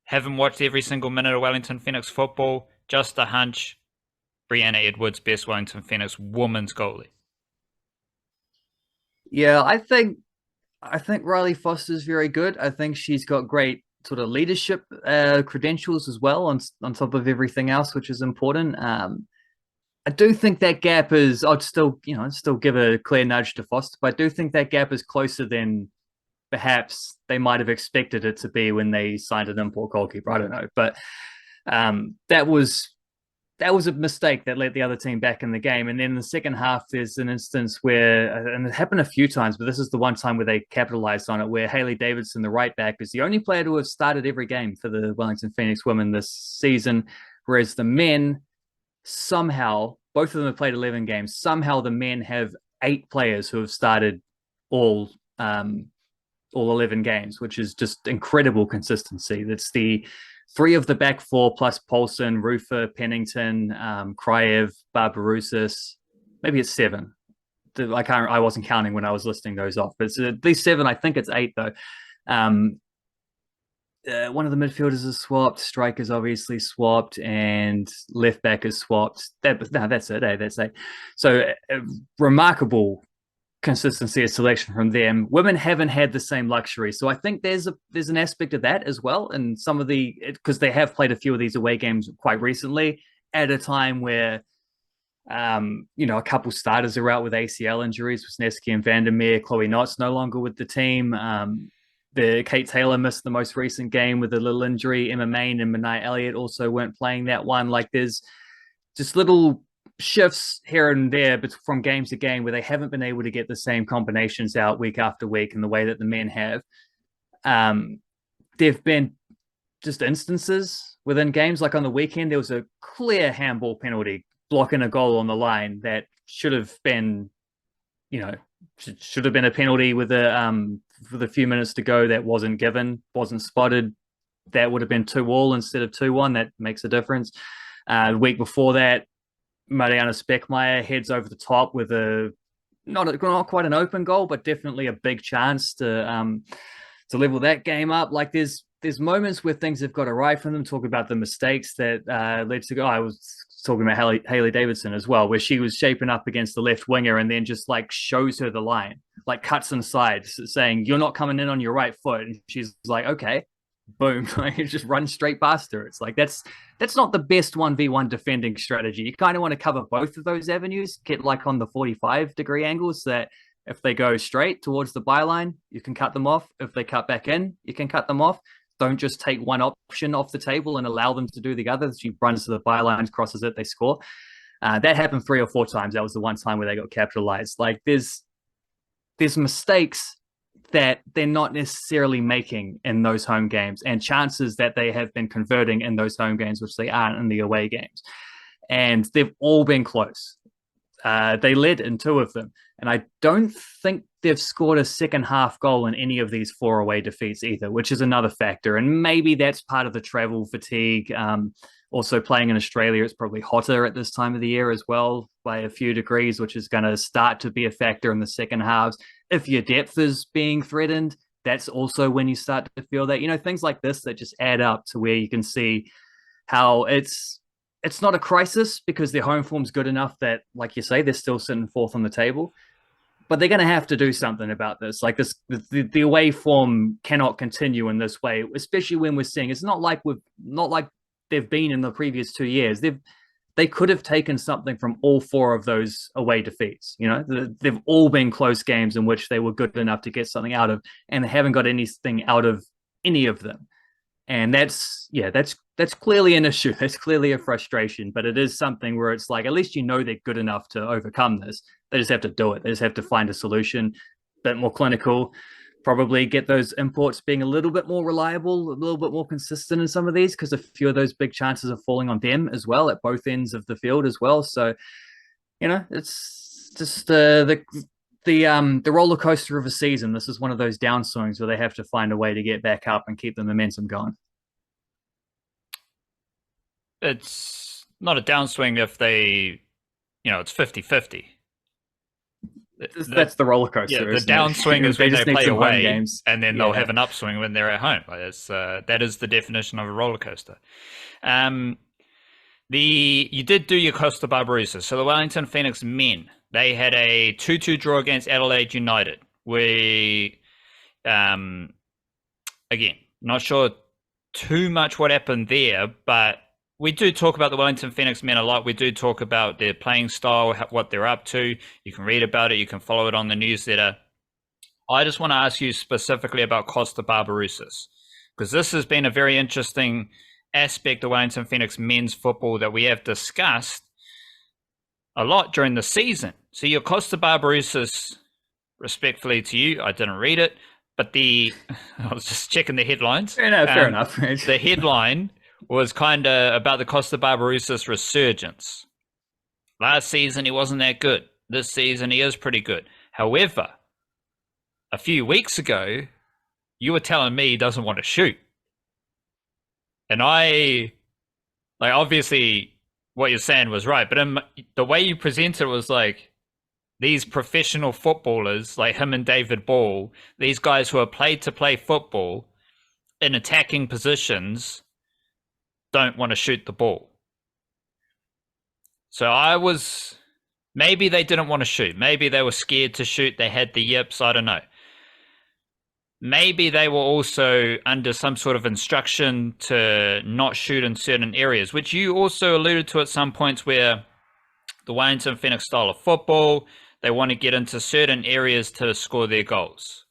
Haven't watched every single minute of Wellington Phoenix football. Just a hunch. Brianna Edwards, best Wellington Phoenix women's goalie. Yeah, I think Riley Foster's very good. I think she's got great sort of leadership credentials as well on top of everything else, which is important. I do think that gap is. I'd still give a clear nudge to Foster, but I do think that gap is closer than perhaps they might have expected it to be when they signed an import goalkeeper. I don't know, but that was a mistake that let the other team back in the game. And then in the second half, there's an instance where, and it happened a few times, but this is the one time where they capitalized on it, where Hayley Davidson, the right back, is the only player to have started every game for the Wellington Phoenix women this season, whereas the men somehow, both of them have played 11 games. Somehow the men have 8 players who have started all 11 games, which is just incredible consistency. That's the 3 of the back 4 plus Paulson, Rufer, Pennington, Kryev, Barbarouses. Maybe it's 7. I wasn't counting when I was listing those off, but it's at least 7. I think it's 8 though. One of the midfielders is swapped, strikers obviously swapped, and left back is swapped. That's it. That's it. So remarkable consistency of selection from them. Women haven't had the same luxury, so I think there's an aspect of that as well. And some of because they have played a few of these away games quite recently at a time where a couple starters are out with ACL injuries, Wisniewski and Vandermeer. Chloe Knott's no longer with the team. The Kate Taylor missed the most recent game with a little injury. Emma Main and Minai Elliott also weren't playing that one. Like, there's just little shifts here and there, but from game to game, where they haven't been able to get the same combinations out week after week in the way that the men have. There've been just instances within games, like on the weekend, there was a clear handball penalty blocking a goal on the line that should have been, should have been a penalty with a few minutes to go. That wasn't given, wasn't spotted. That would have been 2-2 instead of 2-1. That makes a difference. The week before that, Mariana Speckmeyer heads over the top with not quite an open goal, but definitely a big chance to level that game up. Like, there's moments where things have got to right from them. Talk about the mistakes that led to go. I was talking about Hayley Davidson as well, where she was shaping up against the left winger and then just like shows her the line, like cuts inside, saying, "You're not coming in on your right foot," and she's like, "Okay." Boom, like it just runs straight past her. It's like that's not the best 1v1 defending strategy. You kind of want to cover both of those avenues, get like on the 45-degree angles, so that if they go straight towards the byline, you can cut them off. If they cut back in, you can cut them off. Don't just take one option off the table and allow them to do the other. She runs to the byline, crosses it, they score. That happened 3 or 4 times. That was the one time where they got capitalized. Like, there's mistakes that they're not necessarily making in those home games, and chances that they have been converting in those home games, which they aren't in the away games. And they've all been close. They led in 2 of them. And I don't think they've scored a second half goal in any of these 4 away defeats either, which is another factor. And maybe that's part of the travel fatigue. Also, playing in Australia, it's probably hotter at this time of the year as well by a few degrees, which is going to start to be a factor in the second halves. If your depth is being threatened, that's also when you start to feel that, things like this that just add up to where you can see how it's not a crisis because their home form's good enough that, like you say, they're still sitting 4th on the table. but they're going to have to do something about this. Like this, the away form cannot continue in this way, especially when we're seeing it's not like they've been in the previous 2 years. They could have taken something from all 4 of those away defeats. You know, they've all been close games in which they were good enough to get something out of, and they haven't got anything out of any of them. And that's clearly an issue. That's clearly a frustration, but it is something where it's like, at least you know they're good enough to overcome this. They just have to do it. They just have to find a solution, a bit more clinical, probably get those imports being a little bit more reliable, a little bit more consistent in some of these, because a few of those big chances are falling on them as well at both ends of the field as well. So, you know, it's just the roller coaster of a season. This is one of those downswings where they have to find a way to get back up and keep the momentum going. It's not a downswing if they, it's 50-50. That's the roller coaster. Yeah, the downswing is when they play away games, and then they'll have an upswing when they're at home. Like that is the definition of a roller coaster. You did do your Kosta Barbarouses. So the Wellington Phoenix men, they had a 2-2 draw against Adelaide United. We, again, not sure too much what happened there, but we do talk about the Wellington Phoenix men a lot. We do talk about their playing style, what they're up to. You can read about it. You can follow it on the newsletter. I just want to ask you specifically about Kosta Barbarouses, because this has been a very interesting aspect of Wellington Phoenix men's football that we have discussed a lot during the season. So your Kosta Barbarouses, respectfully to you, I didn't read it, but I was just checking the headlines. Fair enough. The headline was kind of about the Kosta Barbarouses resurgence. Last season, he wasn't that good. This season, he is pretty good. However, a few weeks ago, you were telling me he doesn't want to shoot. And obviously, what you're saying was right, but the way you presented it was like, these professional footballers, like him and David Ball, these guys who are paid to play football in attacking positions, don't want to shoot the ball. So maybe they didn't want to shoot. Maybe they were scared to shoot. They had the yips. I don't know. Maybe they were also under some sort of instruction to not shoot in certain areas, which you also alluded to at some points, where the Wellington Phoenix style of football, they want to get into certain areas to score their goals.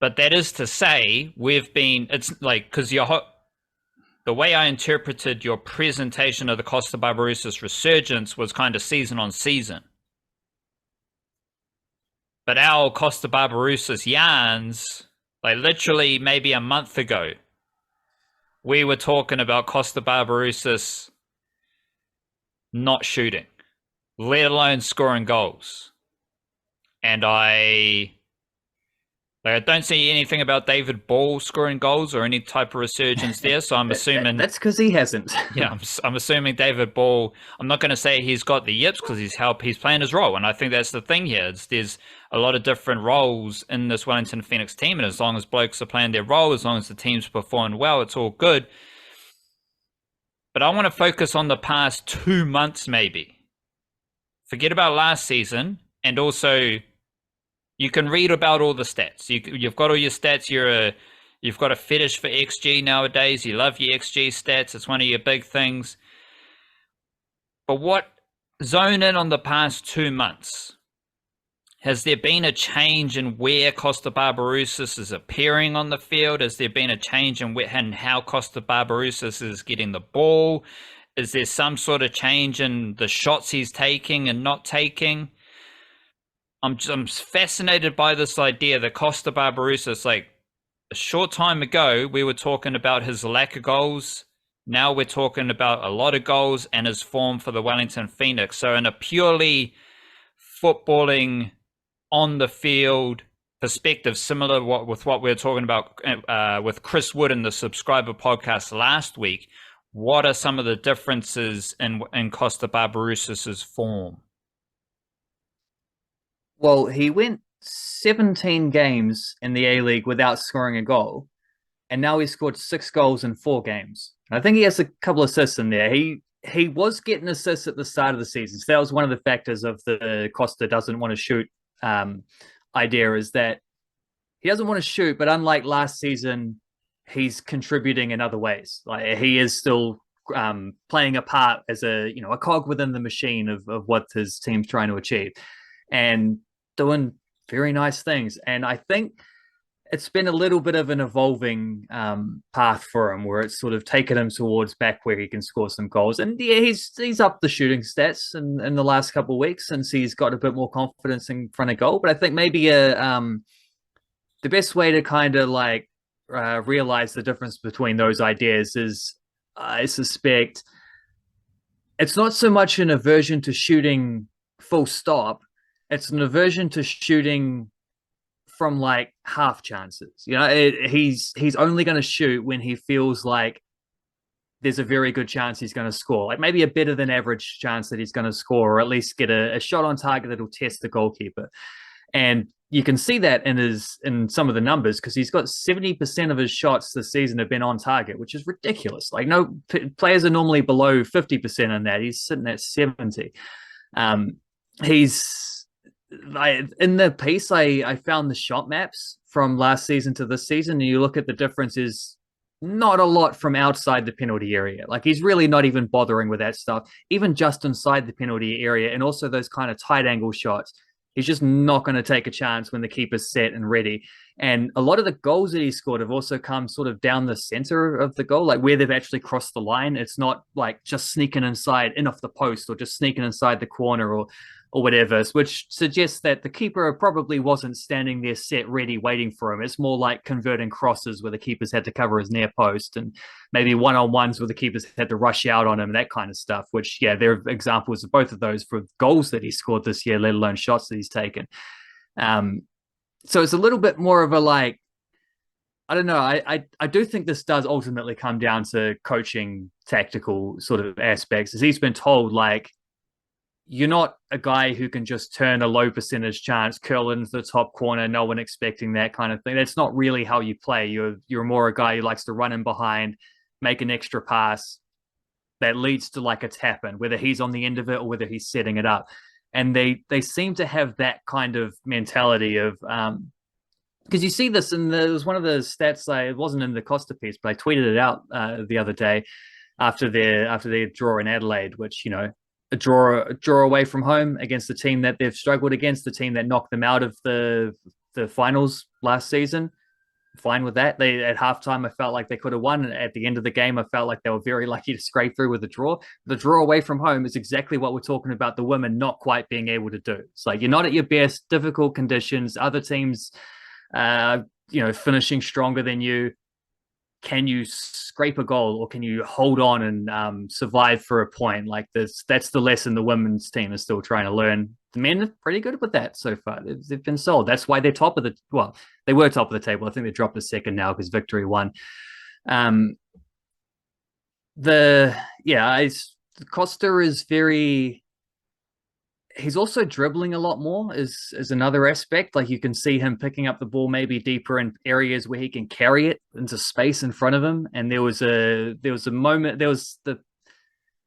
But that is to say, it's like, because the way I interpreted your presentation of the Kosta Barbarouses resurgence was kind of season on season. But our Kosta Barbarouses yarns, like literally maybe a month ago, we were talking about Kosta Barbarouses not shooting, let alone scoring goals. And I don't see anything about David Ball scoring goals or any type of resurgence there. So I'm assuming that's because he hasn't. Yeah, I'm assuming David Ball. I'm not going to say he's got the yips, because he's playing his role, and I think that's the thing here. There's a lot of different roles in this Wellington Phoenix team, and as long as blokes are playing their role, as long as the team's performing well, it's all good. But I want to focus on the past 2 months, maybe. Forget about last season, and also, you can read about all the stats. You've got all your stats. You've got a fetish for XG nowadays. You love your XG stats. It's one of your big things. But zone in on the past 2 months. Has there been a change in where Kosta Barbarouses is appearing on the field? Has there been a change in how Kosta Barbarouses is getting the ball? Is there some sort of change in the shots he's taking and not taking? I'm fascinated by this idea that Kosta Barbarouses, like a short time ago, we were talking about his lack of goals. Now we're talking about a lot of goals and his form for the Wellington Phoenix. So in a purely footballing on the field perspective, similar with what we were talking about with Chris Wood in the Subscriber podcast last week, what are some of the differences in Kosta Barbarouses' form? Well, he went 17 games in the A-League without scoring a goal, and now he's scored 6 goals in 4 games. I think he has a couple of assists in there. He was getting assists at the start of the season, so that was one of the factors of the Kosta doesn't want to shoot idea is that he doesn't want to shoot, but unlike last season, he's contributing in other ways. Like he is still playing a part as a cog within the machine of what his team's trying to achieve, and doing very nice things. And I think it's been a little bit of an evolving path for him, where it's sort of taken him towards back where he can score some goals. And yeah, he's up the shooting stats in the last couple of weeks since he's got a bit more confidence in front of goal. But I think maybe the best way to kind of like realize the difference between those ideas is, I suspect, it's not so much an aversion to shooting full stop. It's an aversion to shooting from like half chances. He's only going to shoot when he feels like there's a very good chance he's going to score, like maybe a better than average chance that he's going to score, or at least get a shot on target that'll test the goalkeeper. And you can see that in some of the numbers, because he's got 70% of his shots this season have been on target, which is ridiculous. Like, no players are normally below 50% on that. He's sitting at 70. In the piece, I found the shot maps from last season to this season, and you look at the differences, not a lot from outside the penalty area. Like, he's really not even bothering with that stuff, even just inside the penalty area, and also those kind of tight angle shots. He's just not going to take a chance when the keeper's set and ready. And a lot of the goals that he scored have also come sort of down the center of the goal, like where they've actually crossed the line. It's not like just sneaking inside in off the post, or just sneaking inside the corner, or whatever, which suggests that the keeper probably wasn't standing there set ready waiting for him. It's more like converting crosses where the keepers had to cover his near post, and maybe one-on-ones where the keepers had to rush out on him, that kind of stuff, which, yeah, there are examples of both of those for goals that he scored this year, let alone shots that he's taken. So it's a little bit more of a, like, I don't know. I do think this does ultimately come down to coaching tactical sort of aspects, as he's been told, like, you're not a guy who can just turn a low percentage chance, curl into the top corner, no one expecting that kind of thing. That's not really how you play. You're more a guy who likes to run in behind, make an extra pass that leads to like a tap in, whether he's on the end of it or whether he's setting it up. And they seem to have that kind of mentality of because you see this, and there was one of the stats, it wasn't in the Kosta piece, but I tweeted it out the other day after their draw in Adelaide, which, a draw away from home against the team that they've struggled against, the team that knocked them out of the finals last season. Fine with that. They, at halftime, I felt like they could have won. And at the end of the game, I felt like they were very lucky to scrape through with a draw. The draw away from home is exactly what we're talking about the women not quite being able to do. It's like, you're not at your best, difficult conditions, other teams, finishing stronger than you. Can you scrape a goal, or can you hold on and survive for a point? Like this, that's the lesson the women's team is still trying to learn. The men are pretty good with that so far. They've been sold. That's why they're top of they were top of the table. I think they dropped a second now because Victory won. Kosta is very. He's also dribbling a lot more is another aspect. Like, you can see him picking up the ball maybe deeper in areas where he can carry it into space in front of him. And there was a moment, it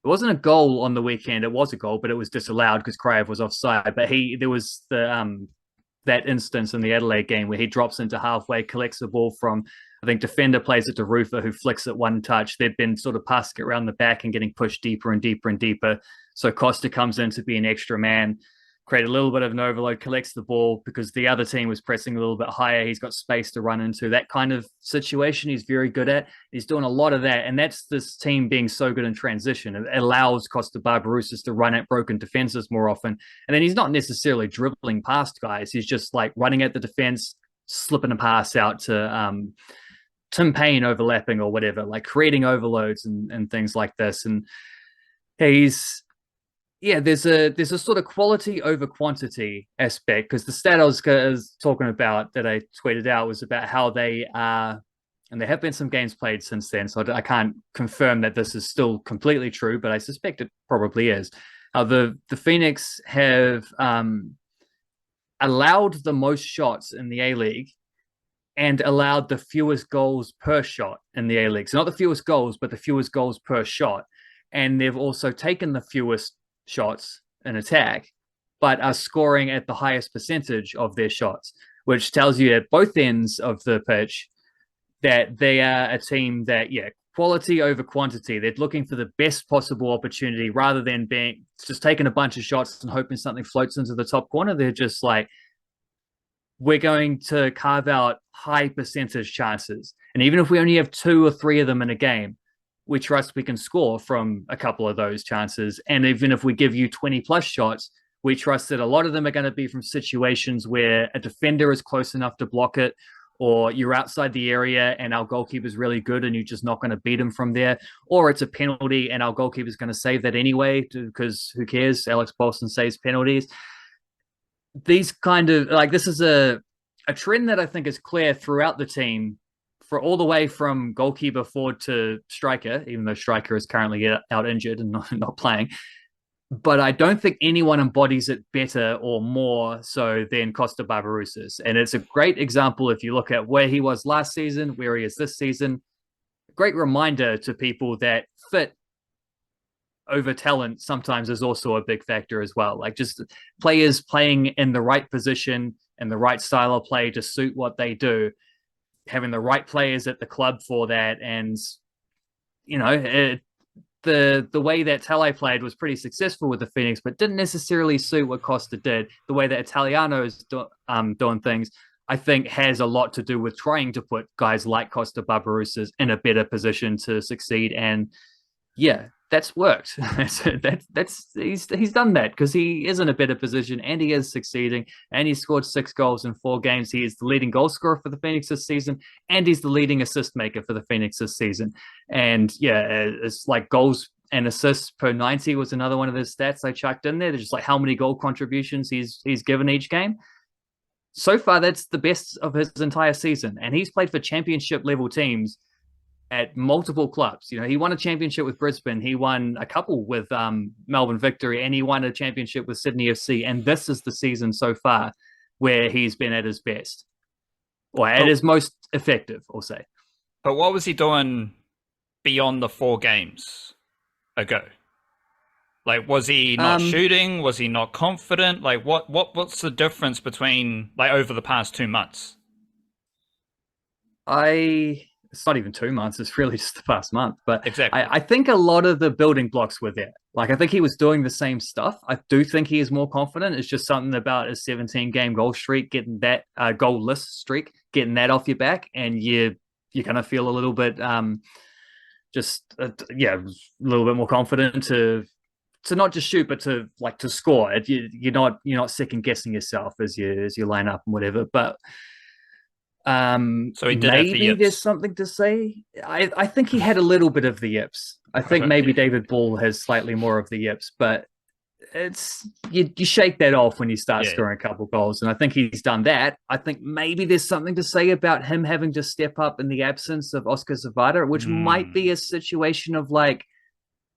wasn't a goal on the weekend. It was a goal, but it was disallowed because Kraev was offside. But there was that instance in the Adelaide game where he drops into halfway, collects the ball from, I think, defender, plays it to Rufa, who flicks it one touch. They'd been sort of passing it around the back and getting pushed deeper and deeper and deeper. So Kosta comes in to be an extra man, create a little bit of an overload, collects the ball because the other team was pressing a little bit higher. He's got space to run into. That kind of situation he's very good at. He's doing a lot of that. And that's this team being so good in transition. It allows Kosta Barbarouses to run at broken defenses more often. And then he's not necessarily dribbling past guys. He's just like running at the defense, slipping a pass out to Tim Payne overlapping or whatever, like creating overloads and things like this. And there's a sort of quality over quantity aspect, because the stat I was talking about that I tweeted out was about how they are, and there have been some games played since then, so I can't confirm that this is still completely true, but I suspect it probably is. How the Phoenix have allowed the most shots in the A-League and allowed the fewest goals per shot in the A-League. So not the fewest goals, but the fewest goals per shot. And they've also taken the fewest shots in attack but are scoring at the highest percentage of their shots, which tells you at both ends of the pitch that they are a team that, quality over quantity. They're looking for the best possible opportunity rather than being just taking a bunch of shots and hoping something floats into the top corner. They're just like, we're going to carve out high percentage chances. And even if we only have 2 or 3 of them in a game, we trust we can score from a couple of those chances. And even if we give you 20 plus shots, we trust that a lot of them are going to be from situations where a defender is close enough to block it, or you're outside the area and our goalkeeper is really good and you're just not going to beat him from there, or it's a penalty and our goalkeeper is going to save that anyway because who cares? Alex Bolson saves penalties. These kind of like, this is a trend that I think is clear throughout the team, for all the way from goalkeeper forward to striker, even though striker is currently out injured and not playing. But I don't think anyone embodies it better or more so than Kosta Barbarouses. And it's a great example if you look at where he was last season, where he is this season. Great reminder to people that fit over talent sometimes is also a big factor as well. Like just players playing in the right position and the right style of play to suit what they do, having the right players at the club for that. And, the way that Tele played was pretty successful with the Phoenix, but didn't necessarily suit what Kosta did. The way that Italiano is doing things, I think, has a lot to do with trying to put guys like Kosta Barbarouses in a better position to succeed. And that's worked. He's done that because he is in a better position and he is succeeding, and he scored 6 goals in 4 games. He is the leading goal scorer for the Phoenix this season, and he's the leading assist maker for the Phoenix this season. And it's like goals and assists per 90 was another one of his stats I chucked in there. They're just like how many goal contributions he's given each game. So far, that's the best of his entire season, and he's played for championship level teams at multiple clubs. He won a championship with Brisbane, he won a couple with Melbourne Victory, and he won a championship with Sydney FC. And this is the season so far where he's been at his best, or at his most effective, I'll say. But what was he doing beyond the 4 games ago? Like, was he not shooting? Was he not confident? Like, what's the difference between, like, over the past 2 months? It's not even 2 months. It's really just the past month. But exactly. I think a lot of the building blocks were there. Like, I think he was doing the same stuff. I do think he is more confident. It's just something about his 17-game goal streak, getting that goal-less streak, getting that off your back, and you're going to feel a little bit, a little bit more confident to not just shoot, but to score. You're not second guessing yourself as you line up and whatever. But so he did maybe there's something to say. I think he had a little bit of the yips. I think maybe David Ball has slightly more of the yips, but it's you shake that off when you start scoring a couple goals, and I think he's done that. I think maybe there's something to say about him having to step up in the absence of Oscar Zavada, which might be a situation of like,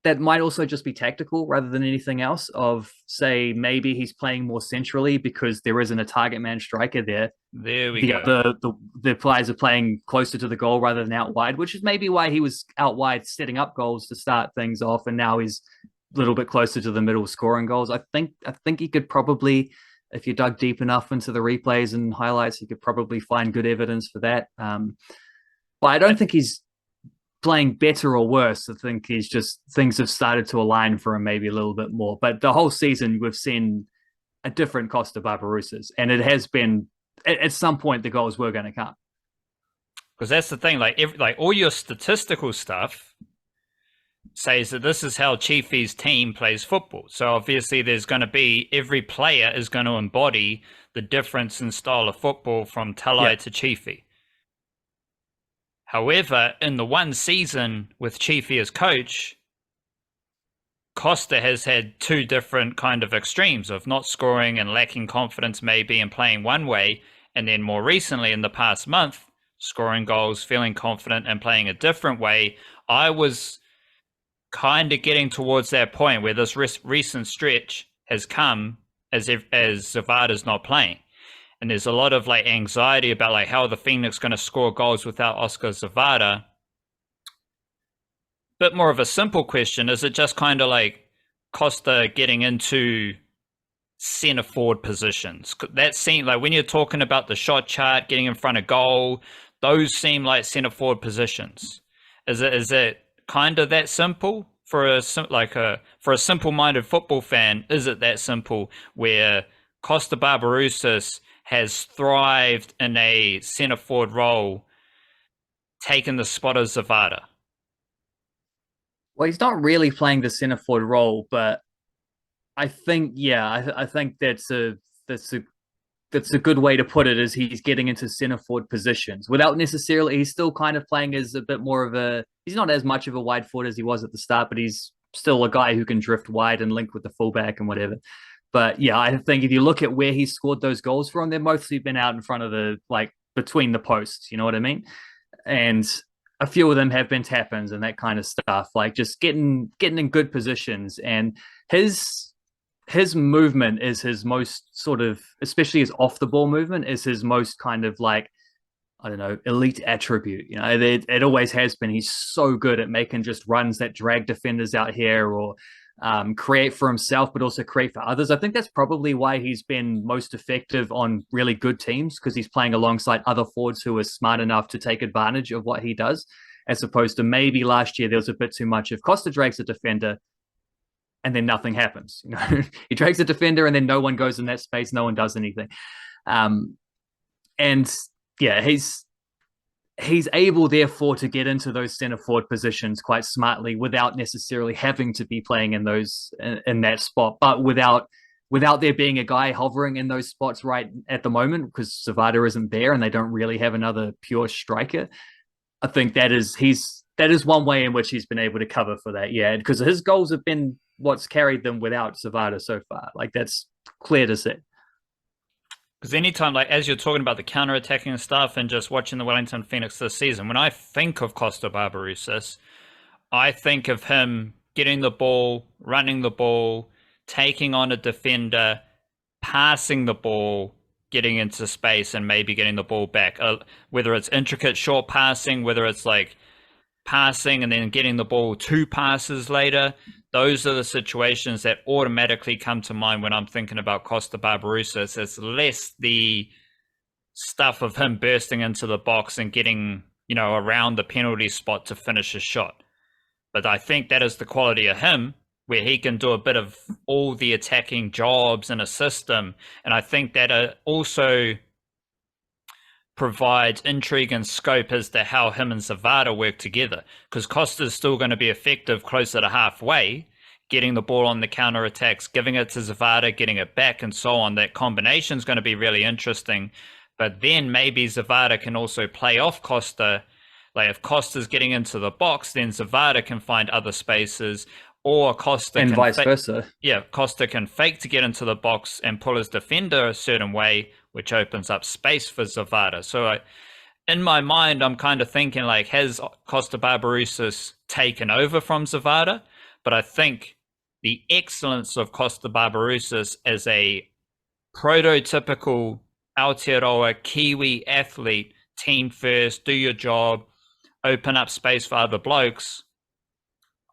that might also just be tactical rather than anything else, of say maybe he's playing more centrally because there isn't a target man striker there. There we go. The players are playing closer to the goal rather than out wide, which is maybe why he was out wide setting up goals to start things off, and now he's a little bit closer to the middle scoring goals. I think he could probably, if you dug deep enough into the replays and highlights, you could probably find good evidence for that. But I don't think he's playing better or worse. I think he's just, things have started to align for him maybe a little bit more. But the whole season we've seen a different Kosta Barbarouses, and it has been at some point the goals were going to come. Because that's the thing, like all your statistical stuff says that this is how Chiefy's team plays football. So obviously there's going to be, every player is going to embody the difference in style of football from Talai to Chiefy. However, in the one season with Chiefy as coach, Kosta has had 2 different kind of extremes of not scoring and lacking confidence maybe and playing one way, and then more recently in the past month, scoring goals, feeling confident and playing a different way. I was kind of getting towards that point where this recent stretch has come as Zavada's not playing. And there's a lot of like anxiety about like how the Phoenix going to score goals without Oscar Zavada. Bit more of a simple question. Is it just kind of like Kosta getting into center forward positions. That seemed like when you're talking about the shot chart, getting in front of goal, those seem like center forward positions. Is it kind of that simple for a simple-minded football fan? Is it that simple where Kosta Barbarouses has thrived in a center forward role, taking the spot of Zavada? Well, he's not really playing the center forward role, but I think, yeah, I think that's a that's a good way to put it. Is he's getting into center forward positions without necessarily. He's still kind of playing as a bit more of a. He's not as much of a wide forward as he was at the start, but he's still a guy who can drift wide and link with the fullback and whatever. But yeah, I think if you look at where he scored those goals from, they've mostly been out in front of the like between the posts. You know what I mean? And a few of them have been tap-ins and that kind of stuff, like just getting in good positions. And his his movement is his most sort of, especially his off the ball movement, is his most kind of like, I don't know, elite attribute. You know, it always has been. He's so good at making just runs that drag defenders out here or create for himself, but also create for others. I think that's probably why he's been most effective on really good teams, because he's playing alongside other forwards who are smart enough to take advantage of what he does, as opposed to maybe last year there was a bit too much of Kosta drags a defender and then nothing happens. You know, he drags a defender and then no one goes in that space, no one does anything. And yeah, he's able therefore to get into those center forward positions quite smartly without necessarily having to be playing in those in that spot, but without there being a guy hovering in those spots right at the moment, because Zavada isn't there and they don't really have another pure striker. I think that is one way in which he's been able to cover for that. Yeah, because his goals have been what's carried them without Zavada so far. Like, that's clear to see. Because anytime, like, as you're talking about the counter-attacking stuff and just watching the Wellington Phoenix this season, when I think of Kosta Barbarouses, I think of him getting the ball, running the ball, taking on a defender, passing the ball, getting into space, and maybe getting the ball back. Whether it's intricate short passing, whether it's like passing and then getting the ball 2 passes later. Those are the situations that automatically come to mind when I'm thinking about Kosta Barbarouses. It's less the stuff of him bursting into the box and getting, around the penalty spot to finish a shot. But I think that is the quality of him, where he can do a bit of all the attacking jobs in a system. And I think that also provides intrigue and scope as to how him and Zavada work together, because Kosta's still going to be effective closer to halfway, getting the ball on the counter attacks, giving it to Zavada, getting it back, and so on. That combination is going to be really interesting. But then maybe Zavada can also play off Kosta. Like, if Kosta's getting into the box, then Zavada can find other spaces, or Kosta and can vice versa. Yeah, Kosta can fake to get into the box and pull his defender a certain way, which opens up space for Zavada. So in my mind, I'm kind of thinking, like, has Kosta Barbarouses taken over from Zavada? But I think the excellence of Kosta Barbarouses as a prototypical Aotearoa Kiwi athlete, team first, do your job, open up space for other blokes,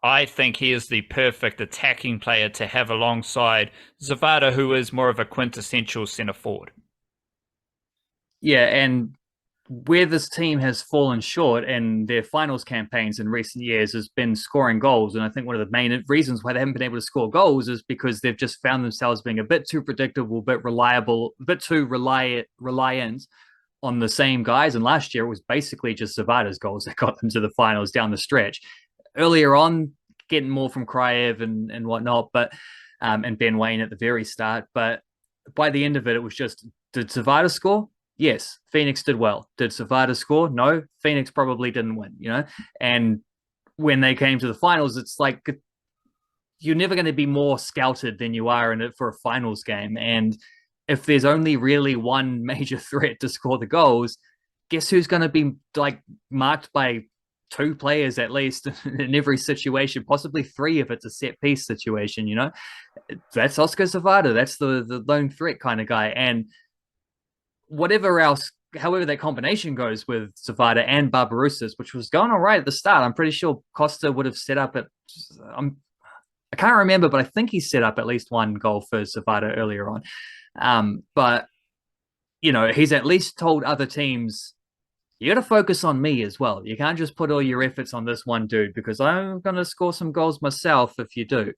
I think he is the perfect attacking player to have alongside Zavada, who is more of a quintessential centre forward. Yeah, and where this team has fallen short in their finals campaigns in recent years has been scoring goals. And I think one of the main reasons why they haven't been able to score goals is because they've just found themselves being a bit too predictable, a bit reliable, a bit too reliant on the same guys. And last year it was basically just Zavada's goals that got them to the finals down the stretch. Earlier on, getting more from Kraev and whatnot, but and Ben Wayne at the very start. But by the end of it, it was just, did Zavada score? Yes. Phoenix did well. Did Zavada score? No. Phoenix probably didn't win, And when they came to the finals, it's like, you're never going to be more scouted than you are in it for a finals game. And if there's only really one major threat to score the goals, guess who's going to be like marked by 2 players at least in every situation, possibly 3 if it's a set piece situation, That's Oscar Zavada. That's the lone threat kind of guy. And whatever else, however that combination goes with Zavada and Barbarouses, which was going all right at the start, I'm pretty sure Kosta would have set up I can't remember, but I think he set up at least one goal for Savada earlier on. But he's at least told other teams, you got to focus on me as well. You can't just put all your efforts on this one dude, because I'm going to score some goals myself if you do.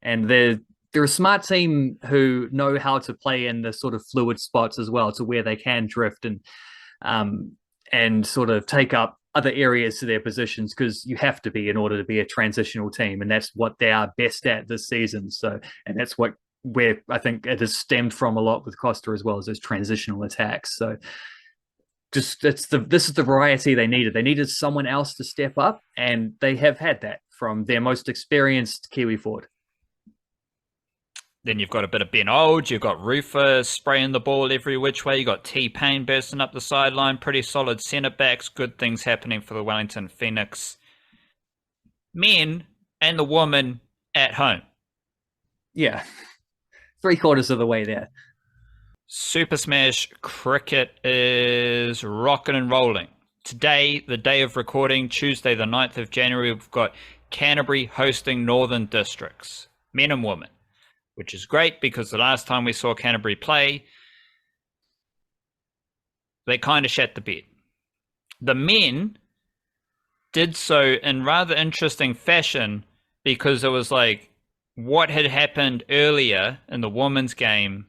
And they're a smart team who know how to play in the sort of fluid spots as well, to where they can drift and sort of take up other areas to their positions, because you have to be in order to be a transitional team, and that's what they are best at this season. So, and that's where I think it has stemmed from a lot with Kosta as well, as those transitional attacks. So this is the variety they needed. They needed someone else to step up, and they have had that from their most experienced Kiwi forward. Then you've got a bit of Ben Old, you've got Rufus spraying the ball every which way, you've got T-Pain bursting up the sideline, pretty solid centre backs, good things happening for the Wellington Phoenix men and the woman at home. Yeah, 3/4 of the way there. Super Smash cricket is rocking and rolling. Today, the day of recording, Tuesday the 9th of January, we've got Canterbury hosting Northern Districts, men and women, which is great because the last time we saw Canterbury play, they kind of shat the bed. The men did so in rather interesting fashion, because it was like what had happened earlier in the women's game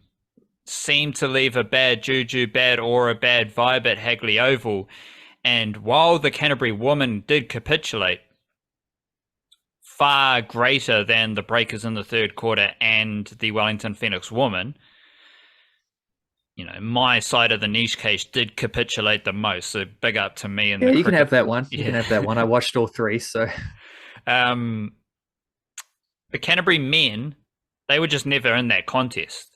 seemed to leave a bad juju, bad aura, bad vibe at Hagley Oval. And while the Canterbury women did capitulate, far greater than the Breakers in the third quarter and the Wellington Phoenix woman, my side of the niche case did capitulate the most. So big up to me. And you can have that one. You can have that one. I watched all three. So, the Canterbury men, they were just never in that contest.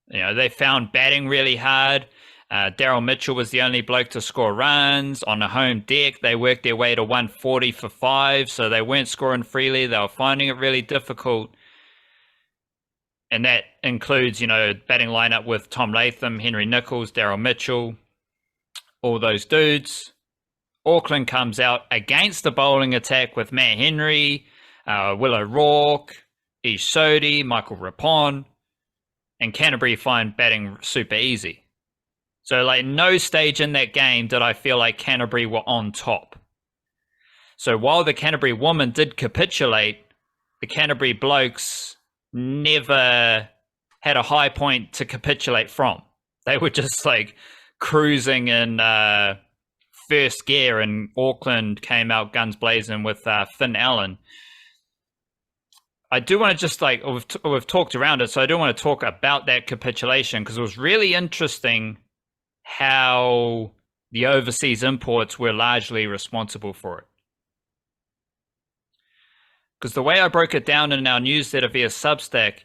They found batting really hard. Daryl Mitchell was the only bloke to score runs. On a home deck, they worked their way to 140 for 5, so they weren't scoring freely. They were finding it really difficult. And that includes, batting lineup with Tom Latham, Henry Nichols, Daryl Mitchell, all those dudes. Auckland comes out against the bowling attack with Matt Henry, Will O'Rourke, Ish Sodhi, Michael Rapon, and Canterbury find batting super easy. So, no stage in that game did I feel like Canterbury were on top. So while the Canterbury woman did capitulate, the Canterbury blokes never had a high point to capitulate from. They were just cruising in first gear, and Auckland came out guns blazing with Finn Allen. I do want to just we've talked around it, so I do want to talk about that capitulation, because it was really interesting how the overseas imports were largely responsible for it. Because the way I broke it down in our newsletter via Substack,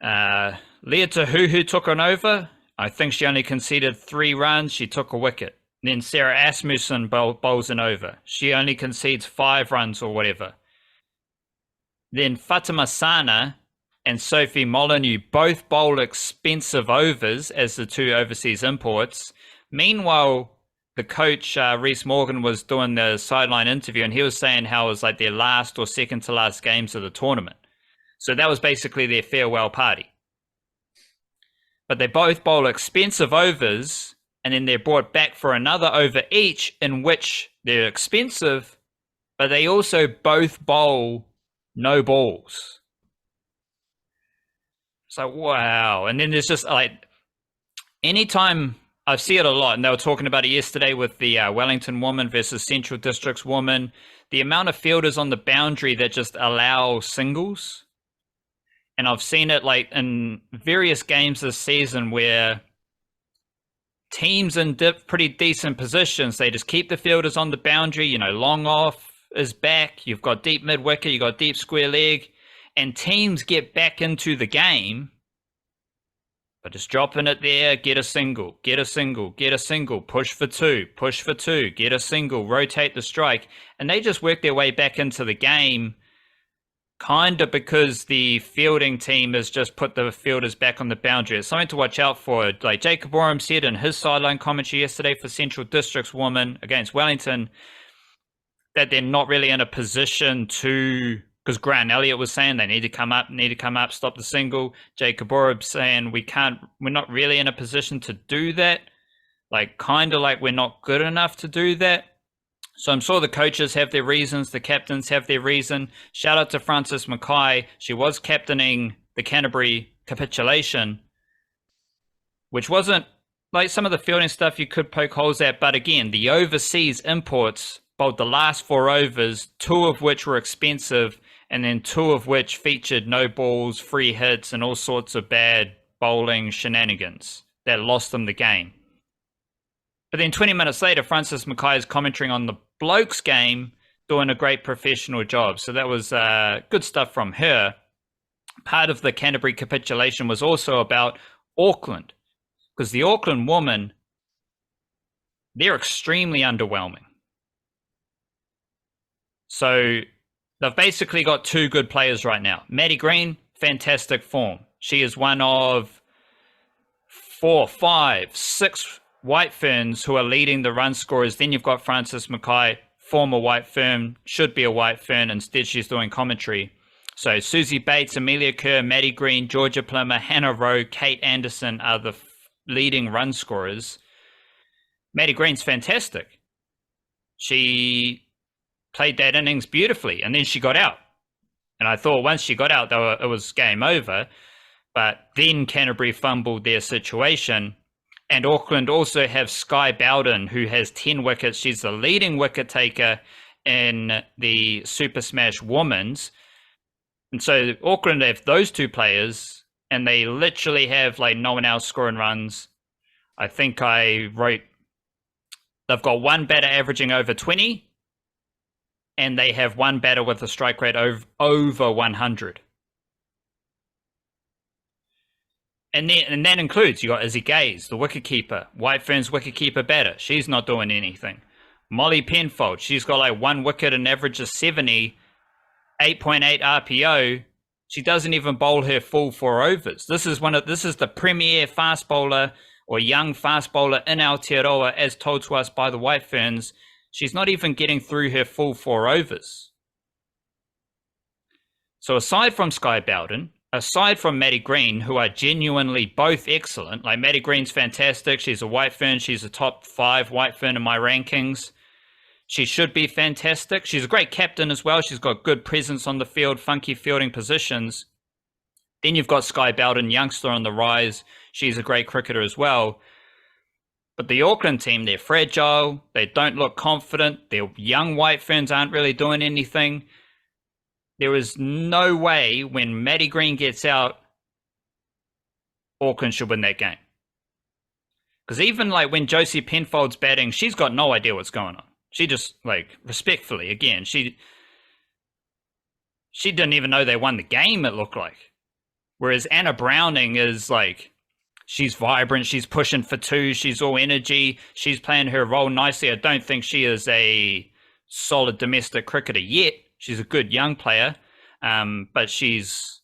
Leah Tahuhu took on over. I think she only conceded 3 runs. She took a wicket. Then Sarah Asmussen bowls an over. She only concedes 5 runs or whatever. Then Fatima Sana and Sophie Molyneux both bowl expensive overs as the 2 overseas imports. Meanwhile, the coach, Reece Morgan, was doing the sideline interview, and he was saying how it was their last or second to last games of the tournament. So that was basically their farewell party. But they both bowl expensive overs, and then they're brought back for another over each, in which they're expensive, but they also both bowl no balls. So, wow. And then there's just anytime, I see it a lot, and they were talking about it yesterday with the Wellington woman versus Central Districts woman, the amount of fielders on the boundary that just allow singles. And I've seen it in various games this season where teams in pretty decent positions, they just keep the fielders on the boundary, long off is back, you've got deep mid wicket, you've got deep square leg, and teams get back into the game, but just dropping it there, get a single, get a single, get a single, push for 2, get a single, rotate the strike, and they just work their way back into the game, kind of because the fielding team has just put the fielders back on the boundary. It's something to watch out for. Jacob Oram said in his sideline commentary yesterday for Central Districts woman against Wellington, that they're not really in a position to because Grant Elliott was saying they need to come up, stop the single. Jacob Orb saying we're not really in a position to do that. Like, kind of like we're not good enough to do that. So I'm sure the coaches have their reasons, the captains have their reason. Shout out to Frances Mackay. She was captaining the Canterbury Capitulation, which wasn't like some of the fielding stuff you could poke holes at. But again, the overseas imports bowled the last 4 overs, 2 of which were expensive, and then 2 of which featured no balls, free hits, and all sorts of bad bowling shenanigans that lost them the game. But then 20 minutes later, Frances Mackay is commentating on the Blokes game, doing a great professional job. So that was good stuff from her. Part of the Canterbury capitulation was also about Auckland, because the Auckland women, they're extremely underwhelming. So they've basically got 2 good players right now. Maddie Green, fantastic form. She is one of 4, 5, 6 White Ferns who are leading the run scorers. Then you've got Frances Mackay, former White Fern, should be a White Fern. Instead, she's doing commentary. So Susie Bates, Amelia Kerr, Maddie Green, Georgia Plummer, Hannah Rowe, Kate Anderson are the leading run scorers. Maddie Green's fantastic. She played that innings beautifully, and then she got out. And I thought once she got out, it was game over. But then Canterbury fumbled their situation. And Auckland also have Sky Bowden, who has 10 wickets. She's the leading wicket taker in the Super Smash Women's. And so Auckland have those 2 players, and they literally have like no one else scoring runs. I think I wrote, they've got 1 batter averaging over 20, and they have 1 batter with a strike rate over 100. And that includes, you got Izzy Gaze, the wicketkeeper, White Ferns wicketkeeper batter. She's not doing anything. Molly Penfold, she's got like 1 wicket and average of 70, 8.8 RPO. She doesn't even bowl her full 4 overs. This is the premier fast bowler or young fast bowler in Aotearoa, as told to us by the White Ferns. She's not even getting through her full 4 overs. So aside from Sky Bowden, aside from Maddie Green, who are genuinely both excellent, like Maddie Green's fantastic. She's a White Fern. She's a top 5 White Fern in my rankings. She should be fantastic. She's a great captain as well. She's got good presence on the field, funky fielding positions. Then you've got Sky Bowden, youngster on the rise. She's a great cricketer as well. But the Auckland team, they're fragile. They don't look confident. Their young White Ferns aren't really doing anything. There is no way when Maddie Green gets out, Auckland should win that game. Because even like when Josie Penfold's batting, she's got no idea what's going on. She just, like, respectfully, again, she didn't even know they won the game, it looked like. Whereas Anna Browning is like, she's vibrant, she's pushing for 2, she's all energy, she's playing her role nicely. I don't think she is a solid domestic cricketer yet. She's a good young player, but she's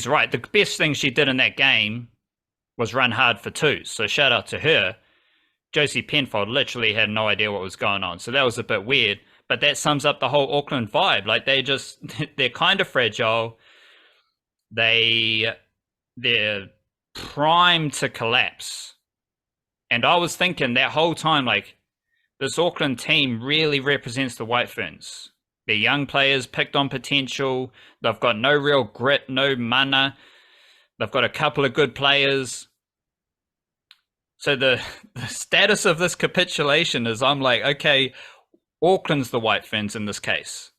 right. The best thing she did in that game was run hard for 2. So shout out to her. Josie Penfold literally had no idea what was going on. So that was a bit weird. But that sums up the whole Auckland vibe. Like they're kind of fragile. They're primed to collapse. And I was thinking that whole time, like, this Auckland team really represents the White Ferns. They're young players, picked on potential. They've got no real grit, no mana. They've got a couple of good players. So the status of this capitulation is, I'm like, okay, Auckland's the White Ferns in this case.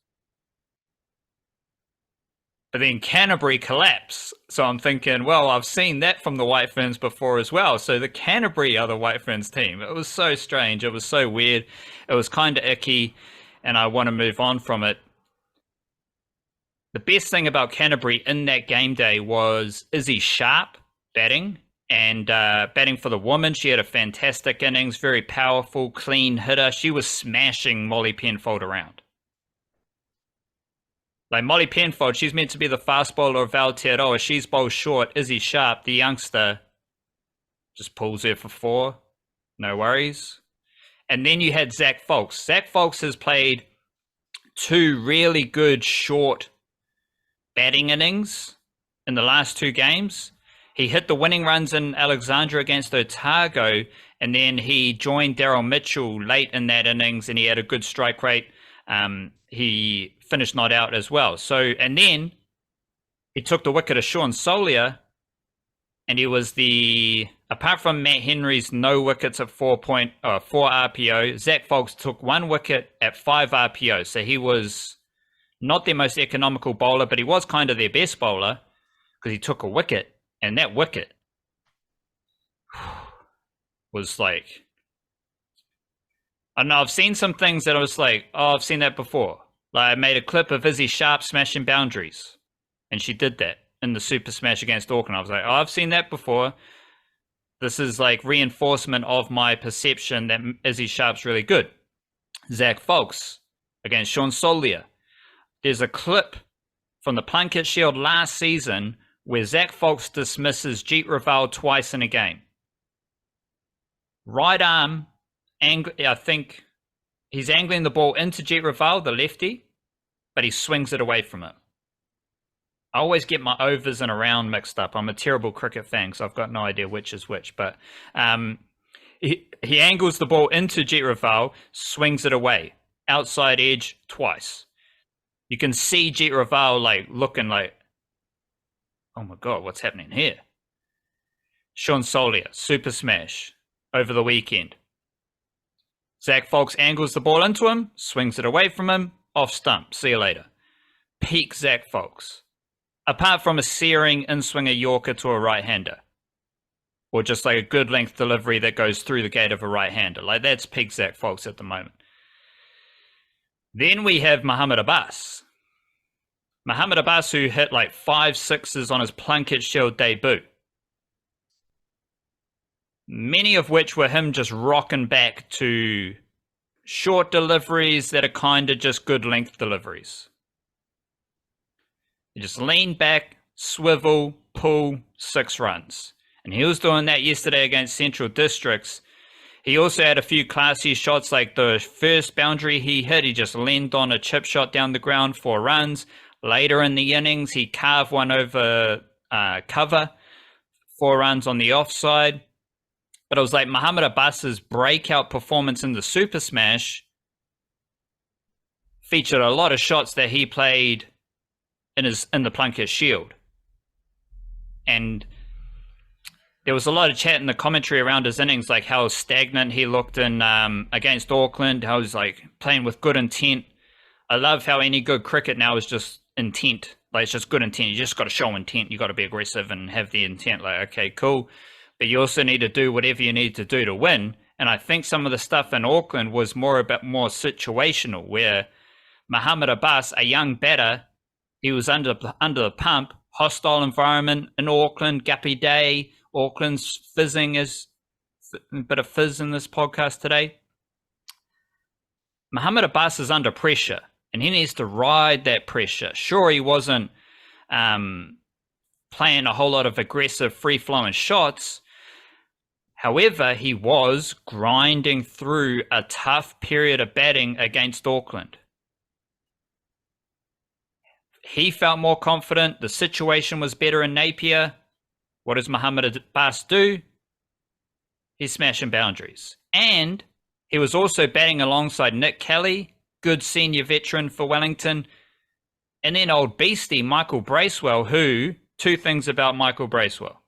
But then Canterbury collapse. So I'm thinking, well, I've seen that from the White Ferns before as well. So the Canterbury are the White Ferns team. It was so strange. It was so weird. It was kind of icky, and I want to move on from it. The best thing about Canterbury in that game day was Izzy Sharp batting, and batting for the woman. She had a fantastic innings, very powerful, clean hitter. She was smashing Molly Penfold around. Like Molly Penfold, she's meant to be the fast bowler of Aotearoa. She's bowled short. Izzy Sharp, the youngster, just pulls her for 4. No worries. And then you had Zach Folks. Zach Folks has played 2 really good short batting innings in the last 2 games. He hit the winning runs in Alexandra against Otago, and then he joined Daryl Mitchell late in that innings, and he had a good strike rate. He finished not out as well. So, and then he took the wicket of Sean Solia, and he was apart from Matt Henry's no wickets at 4 RPO, Zach Foulkes took 1 wicket at 5 RPO. So he was not their most economical bowler, but he was kind of their best bowler because he took a wicket. And that wicket was like, I don't know, I've seen some things that I was like, oh, I've seen that before. Like I made a clip of Izzy Sharp smashing boundaries, and she did that in the Super Smash against Auckland. I was like, oh, I've seen that before. This is like reinforcement of my perception that Izzy Sharp's really good. Zach Foulkes against Sean Solia. There's a clip from the Plunkett Shield last season where Zach Foulkes dismisses Jeet Raval twice in a game. Right arm, I think he's angling the ball into Jeet Raval, the lefty, but he swings it away from him. I always get my overs and around mixed up. I'm a terrible cricket fan, so I've got no idea which is which. But he angles the ball into Jeet Raval, swings it away. Outside edge twice. You can see Jeet Raval like looking like, oh my God, what's happening here? Sean Solia, super smash over the weekend. Zach Foulkes angles the ball into him, swings it away from him, off stump. See you later. Peak Zach Foulkes. Apart from a searing in-swinger Yorker to a right-hander. Or just like a good length delivery that goes through the gate of a right-hander. Like that's peak Zach Foulkes at the moment. Then we have Muhammad Abbas. Muhammad Abbas, who hit like 5 sixes on his Plunkett Shield debut. Many of which were him just rocking back to short deliveries that are kind of just good length deliveries. You just lean back, swivel, pull, 6 runs. And he was doing that yesterday against Central Districts. He also had a few classy shots, like the first boundary he hit, he just leaned on a chip shot down the ground, 4 runs. Later in the innings, he carved one over cover, 4 runs on the offside. But it was like Muhammad Abbas's breakout performance in the Super Smash featured a lot of shots that he played in the Plunkett Shield. And there was a lot of chat in the commentary around his innings, like how stagnant he looked in against Auckland, how he's like playing with good intent. I love how any good cricket now is just intent. Like it's just good intent. You just got to show intent. You got to be aggressive and have the intent. Like, okay, cool. But you also need to do whatever you need to do to win. And I think some of the stuff in Auckland was more situational, where Muhammad Abbas, a young batter, he was under the pump, hostile environment in Auckland, Guppy Day, Auckland's fizzing is a bit of fizz in this podcast today. Muhammad Abbas is under pressure, and he needs to ride that pressure. Sure, he wasn't playing a whole lot of aggressive, free-flowing shots. However, he was grinding through a tough period of batting against Auckland. He felt more confident. The situation was better in Napier. What does Muhammad Abbas do? He's smashing boundaries. And he was also batting alongside Nick Kelly, good senior veteran for Wellington. And then old beastie Michael Bracewell, who, 2 things about Michael Bracewell.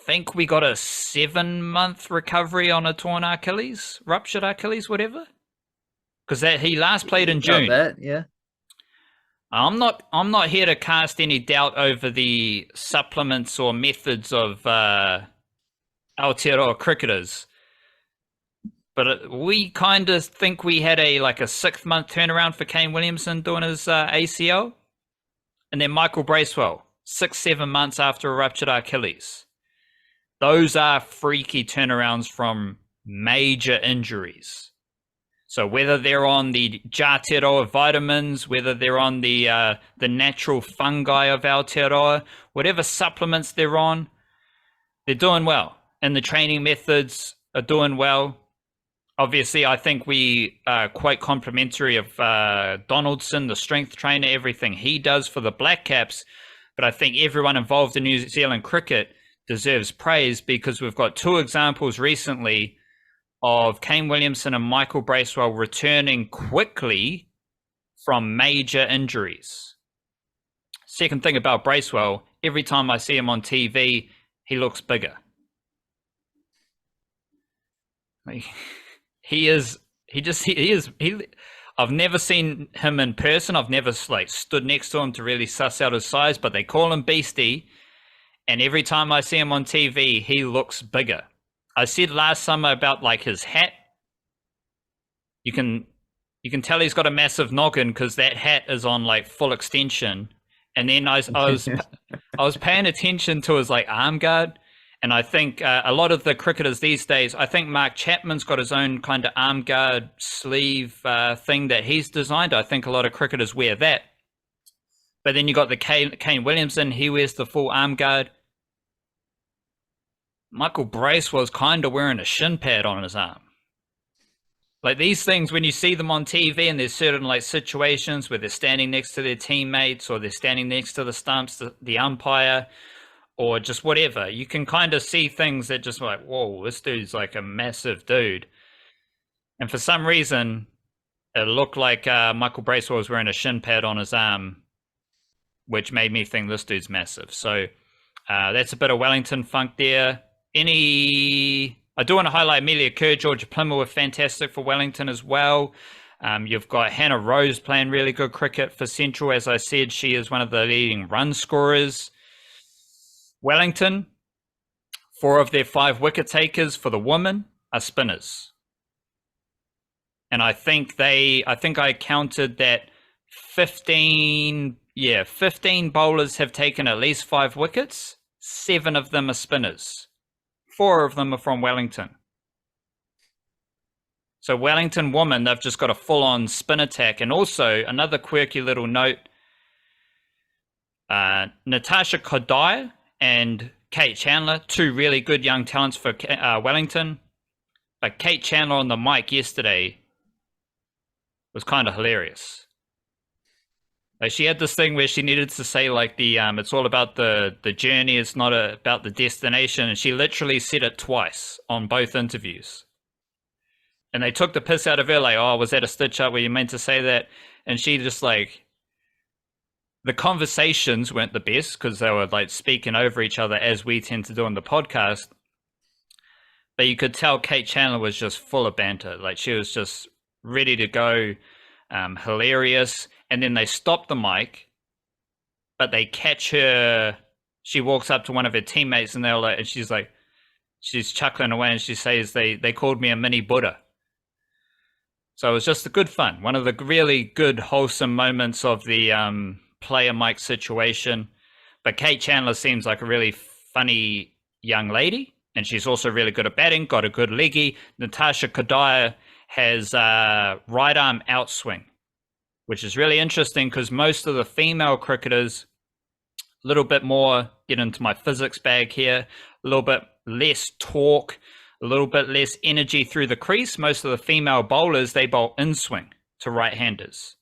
Think we got a 7-month recovery on a torn Achilles, ruptured Achilles, whatever. Because he last played in June. That, yeah. I'm not here to cast any doubt over the supplements or methods of Aotearoa cricketers, but we kind of think we had a 6-month turnaround for Kane Williamson doing his ACL, and then Michael Bracewell 6-7 months after a ruptured Achilles. Those are freaky turnarounds from major injuries. So whether they're on the Aotearoa vitamins, whether they're on the natural fungi of Aotearoa, whatever supplements they're on, they're doing well. And the training methods are doing well. Obviously, I think we are quite complimentary of Donaldson, the strength trainer, everything he does for the Black Caps. But I think everyone involved in New Zealand cricket deserves praise because we've got two examples recently of Kane Williamson and Michael Bracewell returning quickly from major injuries. Second thing about Bracewell, every time I see him on TV, he looks bigger. I've never seen him in person. I've never stood next to him to really suss out his size, but they call him Beastie. And every time I see him on TV, he looks bigger. I said last summer about his hat. You can tell he's got a massive noggin because that hat is on full extension. And then I was paying attention to his arm guard. And I think a lot of the cricketers these days, I think Mark Chapman's got his own kind of arm guard sleeve thing that he's designed. I think a lot of cricketers wear that. But then you got the Kane Williamson, he wears the full arm guard. Michael Bracewell's kind of wearing a shin pad on his arm. These things, when you see them on TV and there's certain situations where they're standing next to their teammates or they're standing next to the stumps, the umpire, or just whatever, you can kind of see things that just whoa, this dude's a massive dude. And for some reason, it looked like Michael Bracewell was wearing a shin pad on his arm, which made me think this dude's massive. So that's a bit of Wellington funk there. I do want to highlight Amelia Kerr, Georgia Plymouth were fantastic for Wellington as well. You've got Hannah Rose playing really good cricket for Central. As I said, she is one of the leading run scorers. Wellington, 4 of their 5 wicket takers for the women are spinners. And I think I counted that 15 bowlers have taken at least 5 wickets. 7 of them are spinners. 4 of them are from Wellington. So Wellington women, they've just got a full-on spin attack. And also, another quirky little note, Natasha Kodai and Kate Chandler, 2 really good young talents for Wellington. But Kate Chandler on the mic yesterday was kind of hilarious. She had this thing where she needed to say it's all about the journey, it's not about the destination, and she literally said it twice on both interviews. And they took the piss out of her, was that a stitch up where you meant to say that? And she just the conversations weren't the best because they were speaking over each other as we tend to do on the podcast. But you could tell Kate Chandler was just full of banter. She was just ready to go, hilarious. And then they stop the mic, but they catch her. She walks up to one of her teammates and they're and she's chuckling away and she says, they called me a mini Buddha. So it was just a good fun. One of the really good, wholesome moments of the player mic situation. But Kate Chandler seems like a really funny young lady. And she's also really good at batting, got a good leggy. Natasha Kodai has right arm outswing, which is really interesting because most of the female cricketers, a little bit more, get into my physics bag here, a little bit less torque, a little bit less energy through the crease. Most of the female bowlers, they bowl in-swing to right-handers.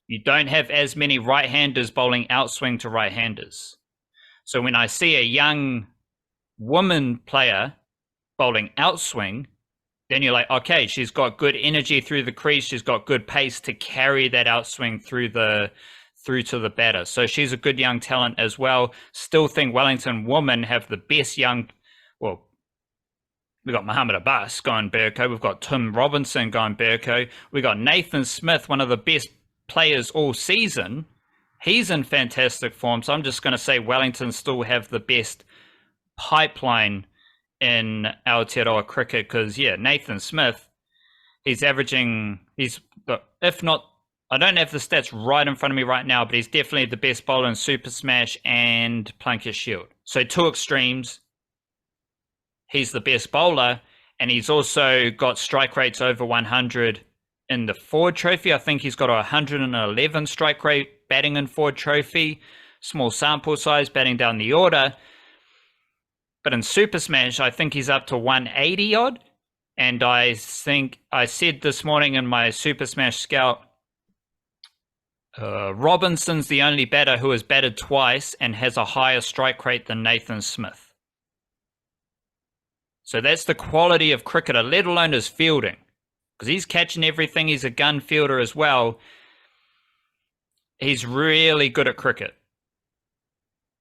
You don't have as many right-handers bowling outswing to right-handers. So when I see a young woman player bowling outswing, then you're okay, she's got good energy through the crease. She's got good pace to carry that outswing through to the batter. So she's a good young talent as well. Still think Wellington women have the best we've got Mohammed Abbas going Burko. We've got Tim Robinson going Burko. We've got Nathan Smith, one of the best players all season. He's in fantastic form. So I'm just going to say Wellington still have the best pipeline in Aotearoa cricket because, Nathan Smith, if not, I don't have the stats right in front of me right now, but he's definitely the best bowler in Super Smash and Plunkett Shield. So 2 extremes. He's the best bowler, and he's also got strike rates over 100 in the Ford Trophy. I think he's got a 111 strike rate batting in Ford Trophy. Small sample size, batting down the order. But in Super Smash, I think he's up to 180 odd. And I think I said this morning in my Super Smash Scout, Robinson's the only batter who has batted twice and has a higher strike rate than Nathan Smith. So that's the quality of cricketer, let alone his fielding. Because he's catching everything. He's a gun fielder as well. He's really good at cricket.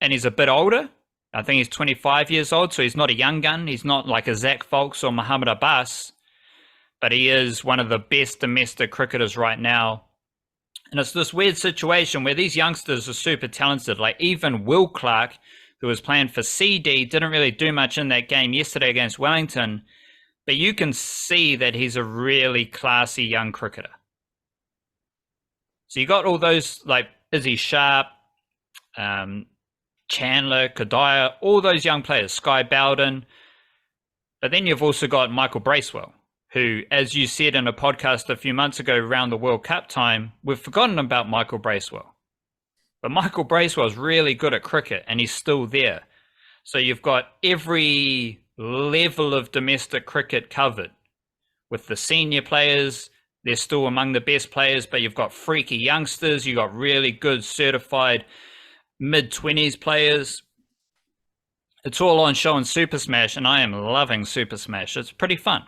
And he's a bit older. I think he's 25 years old, so he's not a young gun. He's not like a Zach Foulkes or Muhammad Abbas. But he is one of the best domestic cricketers right now. And it's this weird situation where these youngsters are super talented. Like even Will Clark, who was playing for CD, didn't really do much in that game yesterday against Wellington. But you can see that he's a really classy young cricketer. So you got all those like Izzy Sharp, Chandler, Kodaya, all those young players, Sky Bowden. But then you've also got Michael Bracewell, who, as you said in a podcast a few months ago around the World Cup time, we've forgotten about Michael Bracewell. But Michael Bracewell's really good at cricket and he's still there. So you've got every level of domestic cricket covered. With the senior players, they're still among the best players, but you've got freaky youngsters, you've got really good certified mid-20s players. It's all on show in Super Smash, and I am loving Super Smash. It's pretty fun.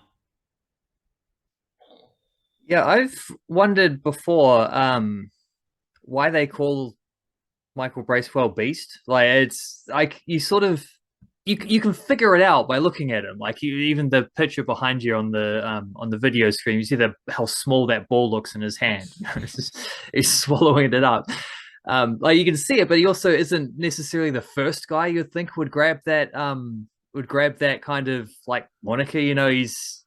Yeah, I've wondered before why they call Michael Bracewell Beast. Like it's like you sort of you can figure it out by looking at him. Like even the picture behind you on the video screen, you see how small that ball looks in his hand. He's swallowing it up. Like you can see it, but he also isn't necessarily the first guy you'd think would grab that kind of like moniker. You know, he's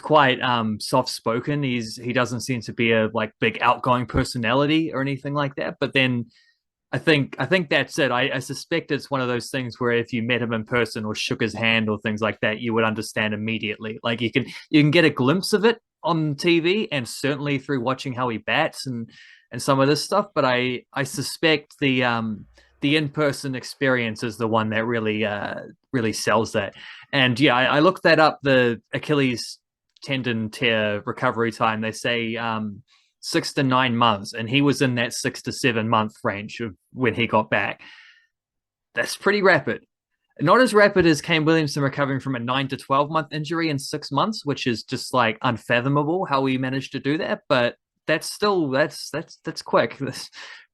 quite soft spoken. He doesn't seem to be a like big outgoing personality or anything like that. But then I think that's it. I suspect it's one of those things where if you met him in person or shook his hand or things like that, you would understand immediately. Like you can get a glimpse of it on TV and certainly through watching how he bats and some of this stuff. But I suspect the in-person experience is the one that really sells that. And yeah, I looked that up. The Achilles tendon tear recovery time, they say 6 to 9 months, and he was in that 6 to 7 month range of when he got back. That's pretty rapid. Not as rapid as Kane Williamson recovering from a 9 to 12 month injury in 6 months, which is just like unfathomable how he managed to do that. But that's still that's quick.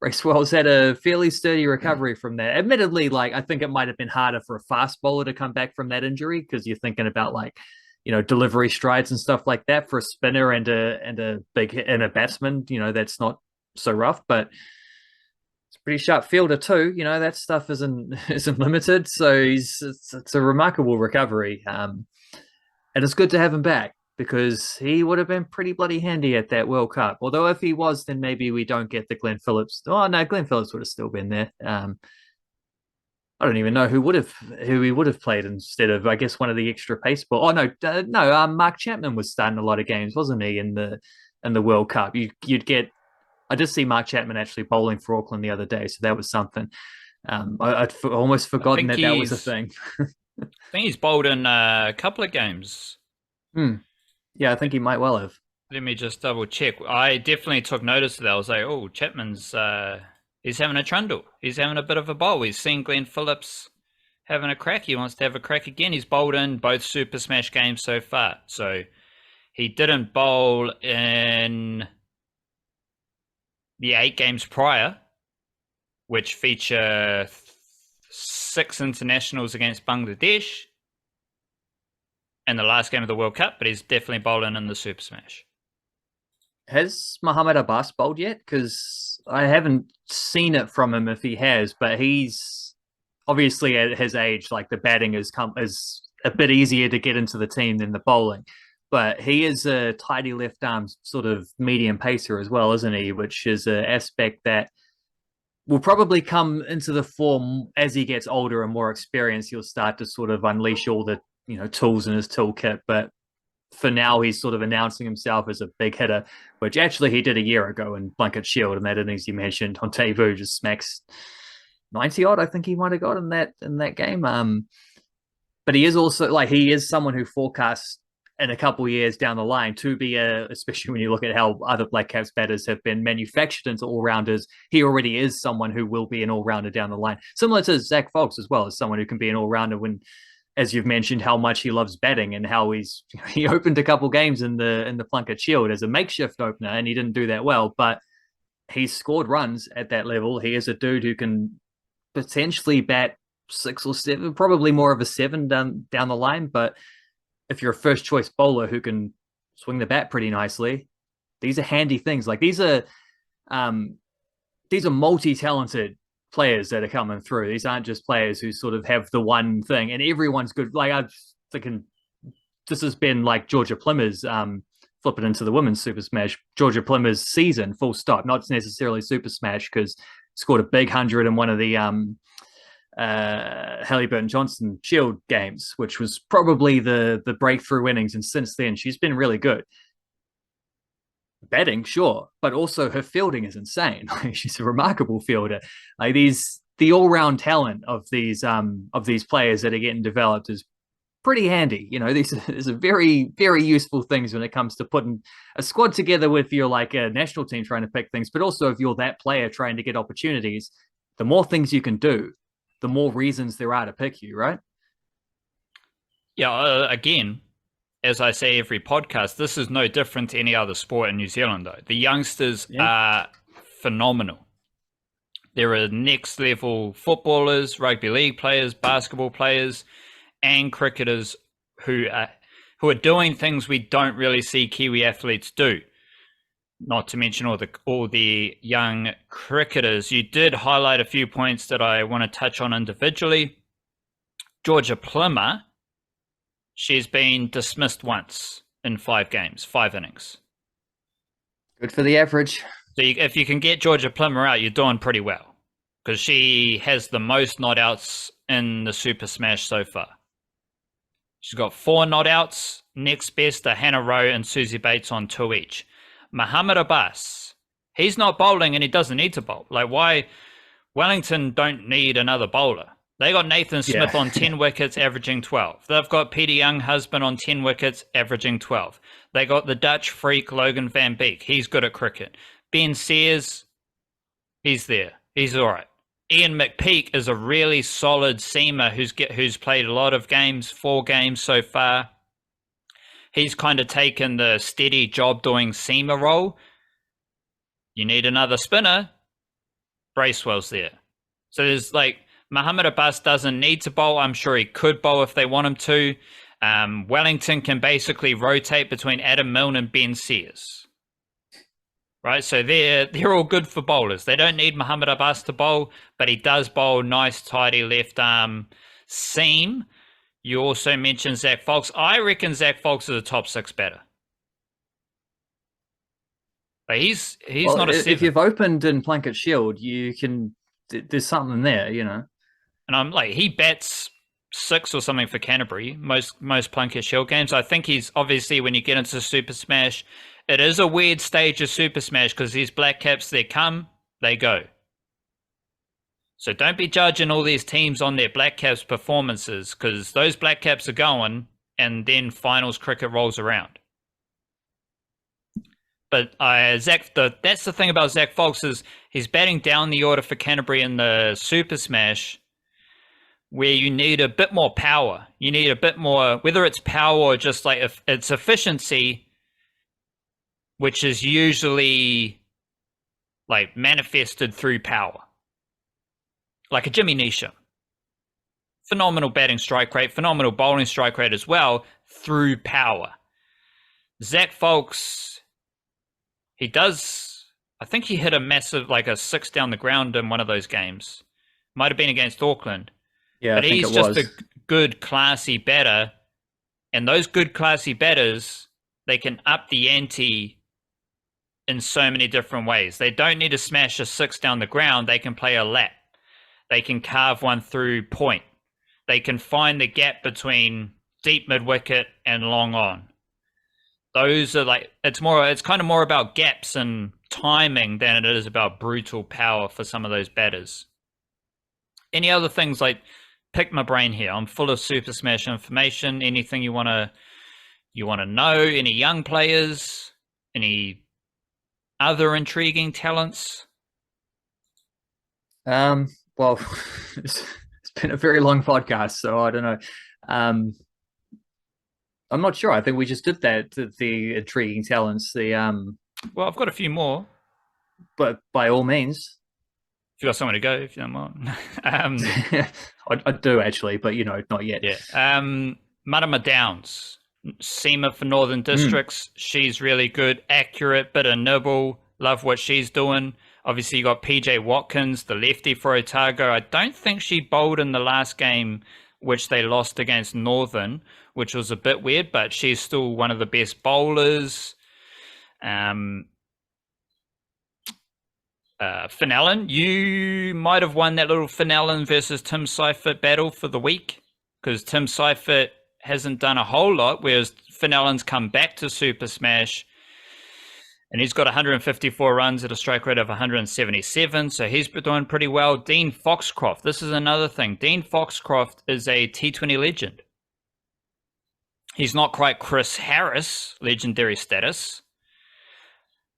Bracewell's had a fairly sturdy recovery from that. Admittedly, like I think it might have been harder for a fast bowler to come back from that injury because you're thinking about like delivery strides and stuff like that. For a spinner and a big hit and a batsman, that's not so rough, but it's a pretty sharp fielder too. That stuff isn't limited. So it's a remarkable recovery. And it's good to have him back because he would have been pretty bloody handy at that World Cup. Although if he was, then maybe we don't get the Glenn Phillips. Oh no, Glenn Phillips would have still been there. I don't even know who he would have played instead of, I guess, one of the extra pace ball. Oh no, Mark Chapman was starting a lot of games, wasn't he, in the World Cup? You'd get. I did see Mark Chapman actually bowling for Auckland the other day, so that was something. I'd almost forgotten that was a thing. I think he's bowled in a couple of games. Yeah, I think he might well have. Let me just double check. I definitely took notice of that. I was like, oh, Chapman's. He's having a trundle. He's having a bit of a bowl. He's seen Glenn Phillips having a crack. He wants to have a crack again. He's bowled in both Super Smash games so far. So he didn't bowl in the 8 games prior, which feature 6 internationals against Bangladesh and the last game of the World Cup, but he's definitely bowling in the Super Smash. Has Muhammad Abbas bowled yet? Because I haven't seen it from him if he has, but he's obviously at his age, like the batting is a bit easier to get into the team than the bowling. But he is a tidy left arm sort of medium pacer as well, isn't he? Which is an aspect that will probably come into the form as he gets older and more experienced. He'll start to sort of unleash all the tools in his toolkit, but for now, he's sort of announcing himself as a big hitter, which actually he did a year ago in Blanket Shield, and that innings you mentioned on Tevu just smacks 90 odd. I think he might have got in that game. But he is also he is someone who forecasts in a couple of years down the line to be especially when you look at how other Black Caps batters have been manufactured into all-rounders, he already is someone who will be an all-rounder down the line. Similar to Zach Fox as well, as someone who can be an all-rounder when, as you've mentioned, how much he loves batting and how he opened a couple games in the Plunket Shield as a makeshift opener, and he didn't do that well, but he's scored runs at that level. He is a dude who can potentially bat 6 or 7, probably more of a 7 down the line, but if you're a first choice bowler who can swing the bat pretty nicely, these are handy things. Like these are multi-talented players that are coming through. These aren't just players who sort of have the one thing, and everyone's good. Like I'm thinking, this has been like Georgia Plimmer's flip it into the women's Super Smash. Georgia Plimmer's season, full stop. Not necessarily Super Smash because scored a big 100 in one of the Halliburton Johnson Shield games, which was probably the breakthrough innings, and since then she's been really good. Batting, sure, but also her fielding is insane. Like, she's a remarkable fielder. Like the all-round talent of these players that are getting developed is pretty handy. You know, these are very, very useful things when it comes to putting a squad together with your like a national team trying to pick things, but also if you're that player trying to get opportunities, the more things you can do, the more reasons there are to pick you, right? Yeah, again, as I say every podcast, this is no different to any other sport in New Zealand, though. The youngsters are phenomenal. There are next level footballers, rugby league players, basketball players, and cricketers who are doing things we don't really see Kiwi athletes do. Not to mention all the young cricketers. You did highlight a few points that I want to touch on individually. Georgia Plimmer, she's been dismissed once in 5 games, 5 innings. Good for the average. So if you can get Georgia Plimmer out, you're doing pretty well, because she has the most not outs in the Super Smash so far. She's got 4 not outs. Next best are Hannah Rowe and Susie Bates on 2 each. Muhammad Abbas, he's not bowling and he doesn't need to bowl. Like, why? Wellington don't need another bowler. They got Nathan Smith on 10 wickets, averaging 12. They've got Peter Young-Husband on 10 wickets, averaging 12. They got the Dutch freak Logan van Beek. He's good at cricket. Ben Sears, he's there. He's all right. Ian McPeak is a really solid seamer who's played a lot of games, 4 games so far. He's kind of taken the steady job-doing seamer role. You need another spinner. Bracewell's there. So there's like, Muhammad Abbas doesn't need to bowl. I'm sure he could bowl if they want him to. Wellington can basically rotate between Adam Milne and Ben Sears. Right, so they're all good for bowlers. They don't need Muhammad Abbas to bowl, but he does bowl nice, tidy left arm seam. You also mentioned Zach Fox. I reckon Zach Fox is a top 6 batter. But he's not a 7. If you've opened in Plunket Shield, you can. There's something there, you know. And I'm like, he bats 6 or something for Canterbury, most Plunket Shield games. I think he's obviously, when you get into Super Smash, it is a weird stage of Super Smash because these Black Caps, they come, they go. So don't be judging all these teams on their Black Caps performances, because those Black Caps are going and then finals cricket rolls around. But that's the thing about Zach Fox is he's batting down the order for Canterbury in the Super Smash, where you need a bit more power. You need a bit more, whether it's power or just like if it's efficiency, which is usually like manifested through power. Like a Jimmy Nisha. Phenomenal batting strike rate, phenomenal bowling strike rate as well, through power. Zach Fox, I think he hit a massive, like a 6 down the ground in one of those games. Might have been against Auckland. Yeah, but he's just a good, classy batter. And those good, classy batters, they can up the ante in so many different ways. They don't need to smash a 6 down the ground. They can play a lap. They can carve one through point. They can find the gap between deep mid-wicket and long on. Those are like, it's kind of more about gaps and timing than it is about brutal power for some of those batters. Any other things, like, pick my brain here. I'm full of Super Smash information. Anything you want to You want to know any young players? Any other intriguing talents? Well, it's been a very long podcast, so I don't know. I'm not sure. I think we just did that. The intriguing talents. Well, I've got a few more. But by all means, If you got somewhere to go, if you don't mind. I do actually, but not yet. Yeah. Marama Downs, seamer for Northern Districts. She's really good, accurate, bit of nibble. Love what she's doing. Obviously, you got PJ Watkins, the lefty for Otago. I don't think she bowled in the last game, which they lost against Northern, which was a bit weird, but she's still one of the best bowlers. Finn Allen, you might have won that little Finn Allen versus Tim Seifert battle for the week, because Tim Seifert hasn't done a whole lot, whereas Finn Allen's come back to Super Smash, and he's got 154 runs at a strike rate of 177, so he's been doing pretty well. Dean Foxcroft, this is another thing. Dean Foxcroft is a T20 legend. He's not quite Chris Harris, legendary status,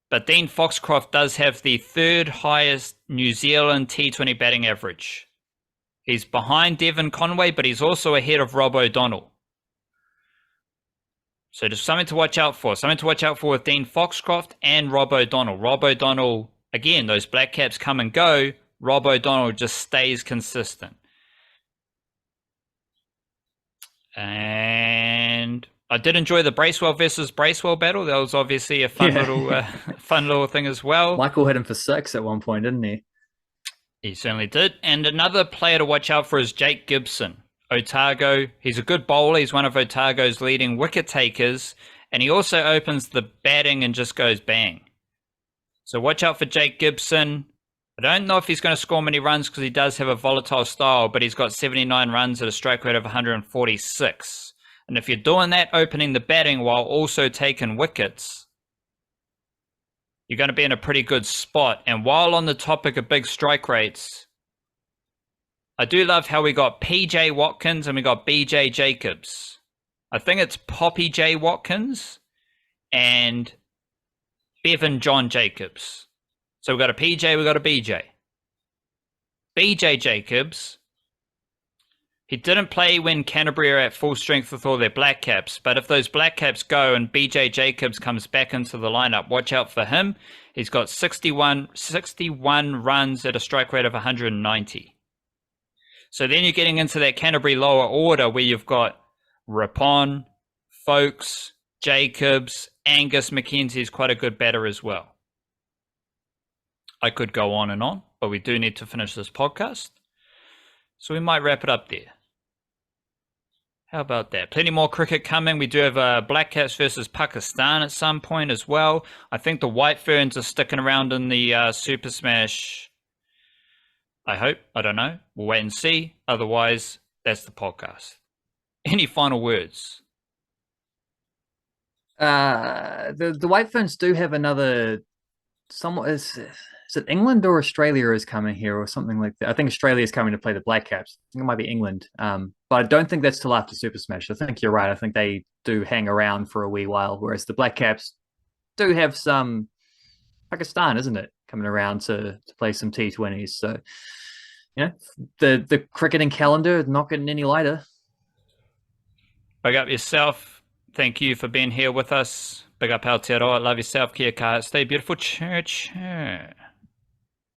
but Dean Foxcroft does have the third highest New Zealand T20 batting average. He's behind Deven Conway, but he's also ahead of Rob O'Donnell. So just something to watch out for. Something to watch out for with Dean Foxcroft and Rob O'Donnell. Rob O'Donnell, again, those Black Caps come and go. Rob O'Donnell just stays consistent. And I did enjoy the Bracewell versus Bracewell battle. That was obviously a fun little thing as well. Michael hit him for 6 at one point, didn't he? He certainly did. And another player to watch out for is Jake Gibson, Otago. He's a good bowler. He's one of Otago's leading wicket takers. And he also opens the batting and just goes bang. So watch out for Jake Gibson. I don't know if he's going to score many runs because he does have a volatile style, but he's got 79 runs at a strike rate of 146. And if you're doing that, opening the batting while also taking wickets, you're going to be in a pretty good spot. And while on the topic of big strike rates, I do love how we got PJ Watkins and we got BJ Jacobs. I think it's Poppy J. Watkins and Bevan John Jacobs. So we've got a PJ, we've got a BJ. BJ Jacobs, he didn't play when Canterbury are at full strength with all their Black Caps, but if those Black Caps go and BJ Jacobs comes back into the lineup, watch out for him. He's got 61 runs at a strike rate of 190. So then you're getting into that Canterbury lower order where you've got Rapon, Folkes, Jacobs, Angus McKenzie's quite a good batter as well. I could go on, but we do need to finish this podcast. So we might wrap it up there. How about that? Plenty more cricket coming. We do have Black Caps versus Pakistan at some point as well. I think the White Ferns are sticking around in the Super Smash. I hope. I don't know. We'll wait and see. Otherwise, that's the podcast. Any final words? The White Ferns do have another. Somewhat is it England or Australia is coming here or something like that? I think Australia is coming to play the Black Caps. I think it might be England. But I don't think that's till after Super Smash. I think you're right. I think they do hang around for a wee while, whereas the Black Caps do have some Pakistan, isn't it, coming around to play some T20s. So, the cricketing calendar is not getting any lighter. Big up yourself. Thank you for being here with us. Big up Aotearoa. Love yourself. Kia kaha. Stay beautiful. Church.